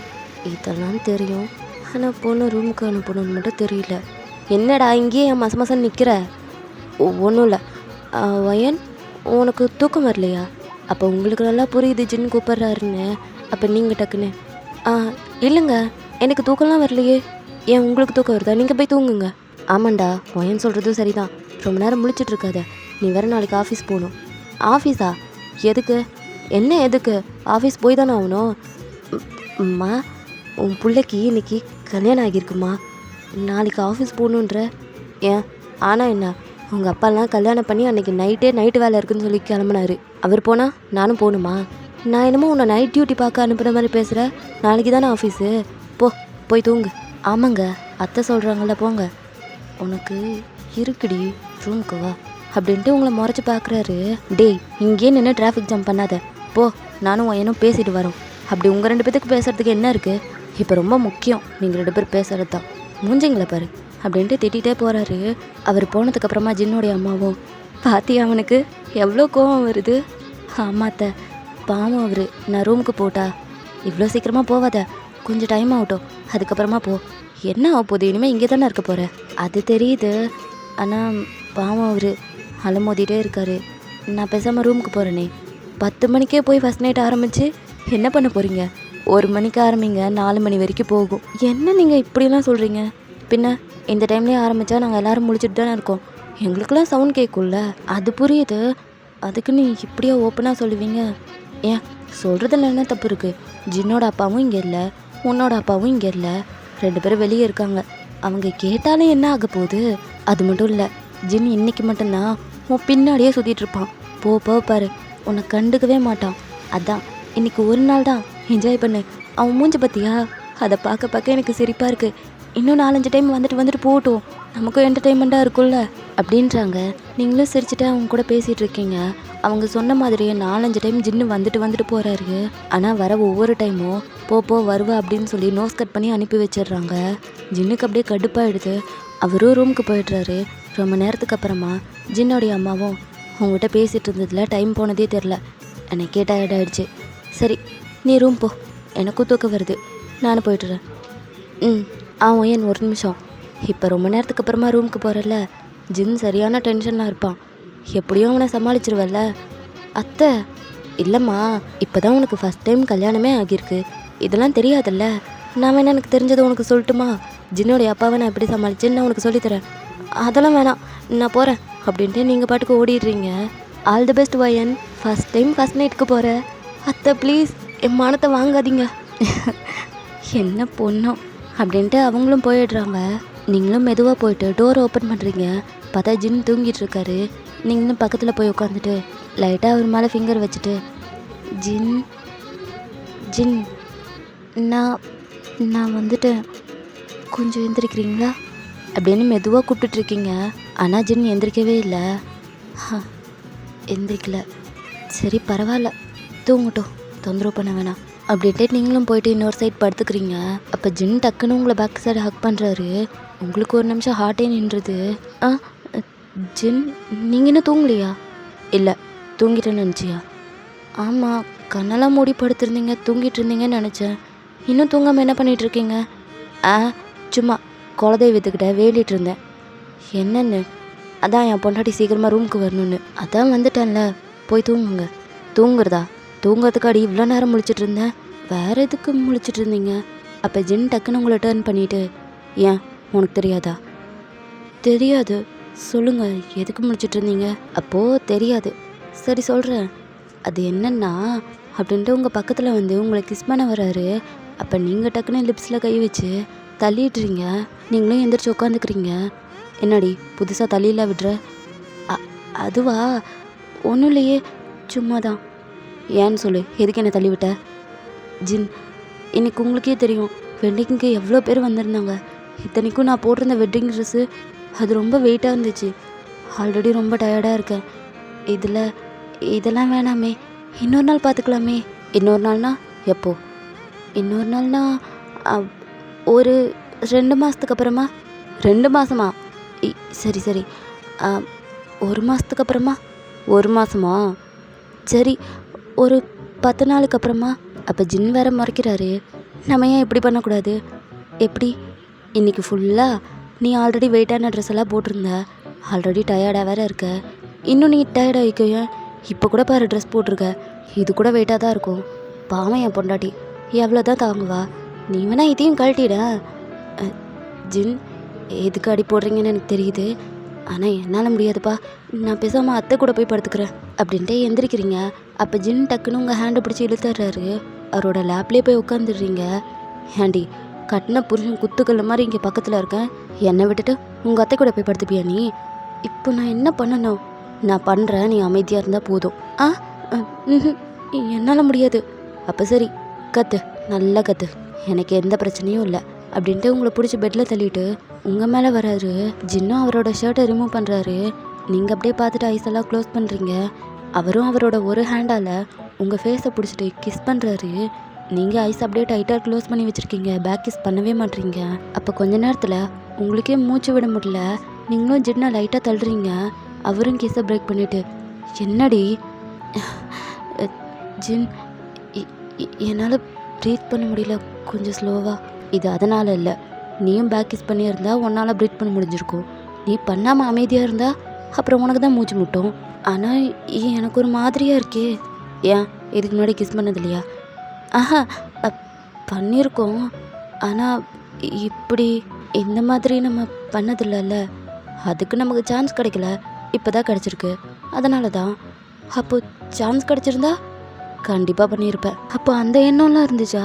இதெல்லாம் தெரியும். ஆனால் பொண்ணு ரூமுக்கு அனுப்பணும்னு மட்டும் தெரியல. என்னடா இங்கேயே என் மசமசன்னு நிற்கிற? ஒன்றும் இல்லை. வயன், உனக்கு தூக்கம் வரலையா? அப்போ உங்களுக்கு நல்லா புரியுது ஜின் கூப்பிட்றாருன்னு. அப்போ நீங்கள் டக்குன்னு இல்லைங்க, எனக்கு தூக்கம்லாம் வரலையே. ஏன் உங்களுக்கு தூக்கம் வருதா? நீங்கள் போய் தூங்குங்க. ஆமாண்டா, வயன் சொல்கிறதும் சரிதான். ரொம்ப நேரம் முழிச்சிட்ருக்காத. நீ வேறு நாளைக்கு ஆஃபீஸ் போகணும். ஆஃபீஸா? எதுக்கு? என்ன எதுக்கு? ஆஃபீஸ் போய் தானே ஆகணும். அம்மா, உன் பிள்ளைக்கு இன்னைக்கு கல்யாணம் ஆகியிருக்குமா? நாளைக்கு ஆஃபீஸ் போகணுன்ற? ஏன் ஆனால் என்ன? உங்கள் அப்பாலாம் கல்யாணம் பண்ணி அன்றைக்கி நைட்டு வேலை இருக்குதுன்னு சொல்லி கிளம்புனாரு. அவர் போனால் நானும் போகணுமா? நான் என்னமோ உன்னை நைட் டியூட்டி பார்க்க அனுப்புகிற மாதிரி பேசுகிற. நாளைக்கு தானே ஆஃபீஸு. போய் தூங்கு. ஆமாங்க, அத்தை சொல்கிறாங்கள, போங்க. உனக்கு இருக்குடி, ரூமுக்கு வா அப்படின்ட்டு உங்களை முறைச்சி பார்க்குறாரு. டேய், இங்கேயே நின்று டிராஃபிக் ஜாம் பண்ணாத, போ. நானும் என்னும் பேசிட்டு வரோம். அப்படி உங்கள் 2 பேத்துக்கு பேசுகிறதுக்கு என்ன இருக்குது? இப்போ ரொம்ப முக்கியம் நீங்கள் 2 பேர் பேசுகிறது தான். மூஞ்சிங்கள பாரு அப்படின்ட்டு திட்டிகிட்டே போகிறாரு. அவர் போனதுக்கப்புறமா ஜின்னோடைய அம்மாவும், பாத்தியா அவனுக்கு எவ்வளோ கோவம் வருது? ஆமாத்த, பாவம் அவர். நான் ரூமுக்கு போட்டா? இவ்வளோ சீக்கிரமாக போவாத, கொஞ்சம் டைம் ஆகட்டும், அதுக்கப்புறமா போ. என்ன ஆக போகுது? இனிமேல் இங்கே தானே இருக்க போகிற. அது தெரியுது, ஆனால் பாவம் அவர் அலமோதிட்டே இருக்காரு. நான் பேசாமல் ரூமுக்கு போகிறேனே. 10 மணிக்கே போய் ஃபஸ்ட் நைட் ஆரம்பித்து என்ன பண்ண போகிறீங்க? 1 மணிக்கு ஆரம்பிங்க, 4 மணி வரைக்கும் போகும். என்ன நீங்கள் இப்படிலாம் சொல்கிறீங்க? பின்ன இந்த டைம்லேயே ஆரம்பித்தா நாங்கள் எல்லோரும் முழிச்சிட்டு தானே இருக்கோம். எங்களுக்கெல்லாம் சவுண்ட் கேட்கும்ல. அது புரியுது. அதுக்கு நீ இப்படியா ஓப்பனாக சொல்லுவீங்க? ஏன் சொல்கிறதுல என்ன தப்பு இருக்குது? ஜின்னோட அப்பாவும் இங்கே இல்லை, உன்னோட அப்பாவும் இங்கே இல்லை. 2 பேரும் வெளியே இருக்காங்க. அவங்க கேட்டாலே என்ன ஆக போகுது? அது மட்டும் இல்லை, ஜின் இன்னைக்கு மட்டும்தான் உன் பின்னாடியே சுற்றிட்டு இருப்பான். போ பாரு, உன்னை கண்டுக்கவே மாட்டான். அதான் இன்னைக்கு ஒரு நாள் தான் என்ஜாய் பண்ணு. அவன் மூஞ்சி பற்றியா? அதை பார்க்க எனக்கு சிரிப்பாக இருக்குது. இன்னும் 4-5 டைம் வந்துட்டு போகட்டும், நமக்கும் என்டர்டெயின்மெண்ட்டாக இருக்கும்ல அப்படின்றாங்க. நீங்களும் சிரிச்சுட்டு அவங்க கூட பேசிகிட்டு இருக்கீங்க. அவங்க சொன்ன மாதிரியே 4-5 டைம் ஜின்னு வந்துட்டு போகிறாரு. ஆனால் வர ஒவ்வொரு டைமும் போ வருவா அப்படின்னு சொல்லி நோஸ் கட் பண்ணி அனுப்பி வச்சிடுறாங்க. ஜின்னுக்கு அப்படியே கடுப்பாயிடுது. அவரும் ரூமுக்கு போயிடுறாரு. ரொம்ப நேரத்துக்கு அப்புறமா ஜின்னோடைய அம்மாவும், உங்கள்கிட்ட பேசிகிட்டு இருந்ததில் டைம் போனதே தெரில, என்னை கேட்டால் ஆயிடுச்சு. சரி, நீ ரூம் போ, எனக்கும் தூக்கம் வருது, நானும் போய்ட்டுறேன். அவன் ஏன் 1 நிமிஷம். இப்போ ரொம்ப நேரத்துக்கு அப்புறமா ரூமுக்கு போகிறல்ல, ஜின் சரியான டென்ஷனாக இருப்பான். எப்படியும் அவனை சமாளிச்சிருவல்ல. அத்தை, இல்லைம்மா, இப்போ தான் உனக்கு ஃபஸ்ட் டைம் கல்யாணமே ஆகியிருக்கு, இதெல்லாம் தெரியாதுல்ல. நான் வேணா எனக்கு தெரிஞ்சதை உனக்கு சொல்லட்டுமா? ஜின்னோடைய அப்பாவை நான் எப்படி சமாளிச்சேன்னு நான் உனக்கு சொல்லித்தரேன். அதெல்லாம் வேணாம், நான் போகிறேன் அப்படின்ட்டு நீங்கள் பாட்டுக்கு ஓடிடுறீங்க. ஆல் தி பெஸ்ட் வயன், ஃபஸ்ட் டைம் ஃபஸ்ட் நைட்டுக்கு போகிற. அத்தை ப்ளீஸ் என் மானத்தை வாங்காதீங்க. என்ன பொண்ணோ அப்படின்ட்டு அவங்களும் போயிடுறாங்க. நீங்களும் மெதுவாக போயிட்டு டோர் ஓப்பன் பண்ணுறீங்க. பார்த்தா ஜின் தூங்கிட்டு இருக்காரு. நீங்களும் பக்கத்தில் போய் உட்காந்துட்டு லைட்டாக அவர் மேலே ஃபிங்கர் வச்சுட்டு, ஜின் ஜின் நான் வந்துட்டேன், கொஞ்சம் எந்திரிக்கிறீங்களா அப்படின்னு மெதுவாக கூப்பிட்டுட்ருக்கீங்க. ஆனால் ஜின் எந்திரிக்கவே இல்லை. எந்திரிக்கல. சரி பரவாயில்ல, தூங்கட்டும், தொந்தரவு பண்ண வேணாம் அப்படின்ட்டு நீங்களும் போயிட்டு இன்னொரு சைட் படுத்துக்கிறீங்க. அப்போ ஜின் டக்குன்னு உங்களை பேக் சைடு ஹக் பண்ணுறாரு. உங்களுக்கு ஒரு நிமிஷம் ஹார்ட்டே நின்றுது. ஜின் நீங்கள் இன்னும் தூங்கலையா? இல்லை, தூங்கிட்டேன்னு நினச்சியா? ஆமாம், கண்ணெல்லாம் மூடி படுத்துருந்தீங்க, தூங்கிட்டு இருந்தீங்கன்னு நினச்சேன். இன்னும் தூங்காமல் என்ன பண்ணிகிட்ருக்கீங்க? சும்மா குலதெய்வத்துக்கிட்ட வேலிட்டு இருந்தேன். என்னென்னு? அதான் என் பொண்டாட்டி சீக்கிரமாக ரூமுக்கு வரணுன்னு. அதான் வந்துட்டேன்ல, போய் தூங்குங்க. தூங்குறதா? தூங்குறதுக்காடி இவ்வளோ நேரம் முழிச்சிட்டு இருந்தேன், வேறு எதுக்கு முழிச்சிட்டு இருந்தீங்க? அப்போ ஜின் டக்குன்னு உங்களை டர்ன் பண்ணிவிட்டு, ஏன் உனக்கு தெரியாதா? தெரியாது, சொல்லுங்கள், எதுக்கு முழிச்சிட்டு இருந்தீங்க? அப்போது தெரியாது. சரி சொல்கிறேன். அது என்னன்னா அப்படின்ட்டு உங்கள் பக்கத்தில் வந்து உங்களை கிஸ் பண்ண வராரு. அப்போ நீங்கள் டக்குன்னு லிப்ஸில் கை வச்சு தள்ளிடுறீங்க. நீங்களும் எந்திரிச்சு உட்காந்துக்கிறீங்க. என்னடி புதுசாக தள்ளியில் விடுற? அதுவா, ஒன்றும் இல்லையே, சும்மா தான். ஏன்னு சொல்லு, எதுக்கு என்னை தள்ளிவிட்ட? ஜின், இன்னைக்கு உங்களுக்கே தெரியும், வெட்டிங்க்கு எவ்வளோ பேர் வந்திருந்தாங்க. இத்தனைக்கும் நான் போட்டிருந்த வெட்டிங் ட்ரெஸ்ஸு அது ரொம்ப வெயிட்டாக இருந்துச்சு. ஆல்ரெடி ரொம்ப டயர்டாக இருக்கேன். இதெல்லாம் வேணாமே, இன்னொரு நாள் பார்த்துக்கலாமே. இன்னொரு நாள்னா எப்போ? இன்னொரு நாள்னா ஒரு 2 மாதத்துக்கு அப்புறமா. 2 மாதமா? சரி சரி, 1 மாதத்துக்கு அப்புறமா? 1 மாதமா? சரி, ஒரு 10 நாளுக்கு அப்புறமா. அப்போ ஜின் வேற மறைக்கிறாரு. நம்ம ஏன் இப்படி பண்ணக்கூடாது? எப்படி? இன்றைக்கி ஃபுல்லாக நீ ஆல்ரெடி வெயிட்டான ட்ரெஸ் எல்லாம் போட்டிருந்த, ஆல்ரெடி டயர்டாக வேற இருக்க. இன்னும் நீ டயர்டாக இருக்க. இப்போ கூட பாரு ட்ரெஸ் போட்டிருக்க, இது கூட வெயிட்டாக தான் இருக்கும். பாவம் என் பொண்டாட்டி எவ்வளோ தான் தாங்குவா. நீ வேணா இதையும் கழட்டிட. ஜின், எதுக்கு அடி போடுறீங்கன்னு எனக்கு தெரியுது, ஆனால் என்னால் முடியாதுப்பா, நான் பேசாமல் அத்தை கூட போய் படுத்துக்கிறேன் அப்படின்ட்டு எந்திரிக்கிறீங்க. அப்போ ஜின் டக்குன்னு உங்கள் ஹேண்டை பிடிச்சி இழுத்துறாரு. அவரோட லேப்லேயே போய் உட்காந்துடுறீங்க. ஏண்டி, கட்டின புருஷன் குத்துக்கல்ல மாதிரி இங்கே பக்கத்தில் இருக்கேன், என்னை விட்டுட்டு உங்கள் அத்தை கூட போய் படுத்துப்பியா நீ? இப்போ நான் என்ன பண்ணணும்? நான் பண்ணுறேன், நீ அமைதியாக இருந்தால் போதும். என்னால் முடியாது. அப்போ சரி, கத்து, நல்லா கத்து, எனக்கு எந்த பிரச்சனையும் இல்லை அப்படின்ட்டு உங்களை பிடிச்சி பெட்டில் தள்ளிட்டு உங்கள் மேலே வராரு. ஜின்னும் அவரோட ஷர்ட்டை ரிமூவ் பண்ணுறாரு. நீங்கள் அப்படியே பார்த்துட்டு ஐஸ் எல்லாம் க்ளோஸ் பண்ணுறீங்க. அவரும் அவரோட ஒரு ஹேண்டால் உங்கள் ஃபேஸை பிடிச்சிட்டு கிஸ் பண்ணுறாரு. நீங்கள் ஐஸ் அப்படியே டைட்டாக க்ளோஸ் பண்ணி வச்சுருக்கீங்க, பேக் கிஸ் பண்ணவே மாட்டீங்க. அப்போ கொஞ்ச நேரத்தில் உங்களுக்கே மூச்சு விட முடியல. நீங்களும் ஜின்னை லைட்டாக தள்ளுறீங்க. அவரும் கிஸ்ஸை பிரேக் பண்ணிவிட்டு, என்னடி? ஜின், என்னால் ப்ரீத் பண்ண முடியல, கொஞ்சம் ஸ்லோவாக. இது அதனால் இல்லை, நீயும் பேக் கிஸ் பண்ணியிருந்தா உன்னால் ப்ரீத் பண்ண முடிஞ்சிருக்கும். நீ பண்ணாமல் அமைதியாக இருந்தா அப்புறம் உனக்கு தான் மூச்சு முட்டும். ஆனால் எனக்கு ஒரு மாதிரியாக இருக்கே. ஏன், இதுக்கு முன்னாடி கிஸ் பண்ணது இல்லையா? பண்ணியிருக்கோம், ஆனால் இப்படி இந்த மாதிரி நம்ம பண்ணதில்லைல்ல. அதுக்கு நமக்கு சான்ஸ் கிடைக்கல, இப்போ தான் கிடச்சிருக்கு, அதனால தான். அப்போது சான்ஸ் கிடச்சிருந்தா கண்டிப்பாக பண்ணியிருப்பேன். அப்போ அந்த எண்ணம்லாம் இருந்துச்சா?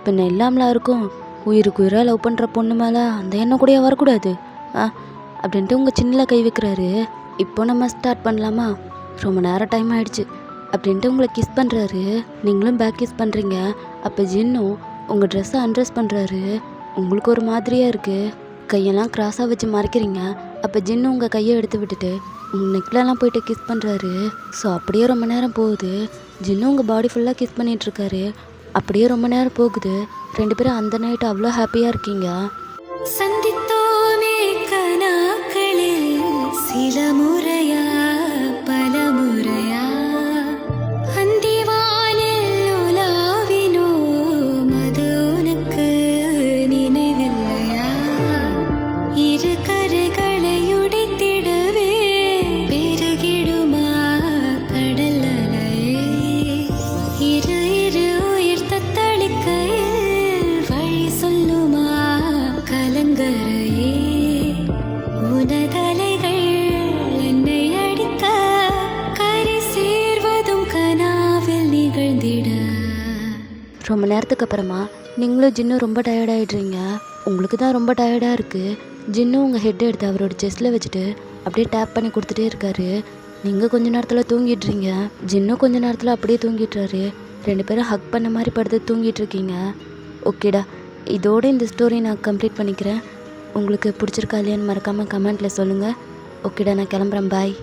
பின்ன இல்லாமலாம் இருக்கும். உயிருக்கு உயிராக லவ் பண்ணுற பொண்ணு மேலே அந்த எண்ணம் கூட வரக்கூடாது அப்படின்ட்டு உங்கள் சின்னில் கை வைக்கிறாரு. இப்போ நம்ம ஸ்டார்ட் பண்ணலாமா? ரொம்ப நேரம் டைம் ஆகிடுச்சு அப்படின்ட்டு உங்களை கிஸ் பண்ணுறாரு. நீங்களும் பேக் கிஸ் பண்ணுறீங்க. அப்போ ஜின்னும் உங்கள் ட்ரெஸ்ஸை அன்ட்ரெஸ் பண்ணுறாரு. உங்களுக்கு ஒரு மாதிரியாக இருக்குது, கையெல்லாம் கிராஸாக வச்சு மறைக்கிறீங்க. அப்போ ஜின்னு உங்கள் கையை எடுத்து விட்டுட்டு உங்கள் நெக்லெலாம் போயிட்டு கிஸ் பண்ணுறாரு. ஸோ அப்படியே ரொம்ப நேரம் போகுது. ஜின்னு உங்கள் பாடி ஃபுல்லாக கிஸ் பண்ணிகிட்ருக்காரு. அப்படியே ரொம்ப நேரம் போகுது. 2 பேரும் அந்த நைட் அவ்வளோ ஹாப்பியாக இருக்கீங்க. சந்தித்தோமே கனாக்களில் சில முறையா பல முறையா அந்திவானில் உலாவினோ அது உனக்கு நினைவில்லையா? இரு கரைகளை உடைத்திடவே பெருகிடுமா கடல் அலையே? நேரத்துக்கு அப்புறமா நீங்களும் ஜின்னும் ரொம்ப டயர்டாகிடுறீங்க. உங்களுக்கு தான் ரொம்ப டயர்டாக இருக்குது. ஜின்னும் உங்கள் ஹெட்டை எடுத்து அவரோட செஸ்ட்டில் வச்சுட்டு அப்படியே டேப் பண்ணி கொடுத்துட்டே இருக்காரு. நீங்கள் கொஞ்ச நேரத்தில் தூங்கிடுறீங்க. ஜின்னும் கொஞ்ச நேரத்தில் அப்படியே தூங்கிட்டுறாரு. 2 பேரும் ஹக் பண்ண மாதிரி படுத்து தூங்கிட்டு இருக்கீங்க. ஓகேடா, இதோட இந்த ஸ்டோரி நான் கம்ப்ளீட் பண்ணிக்கிறேன். உங்களுக்கு பிடிச்சிருக்கா இல்லையான்னு மறக்காமல் கமெண்ட்டில் சொல்லுங்கள். ஓகேடா, நான் கிளம்புறேன். பாய்.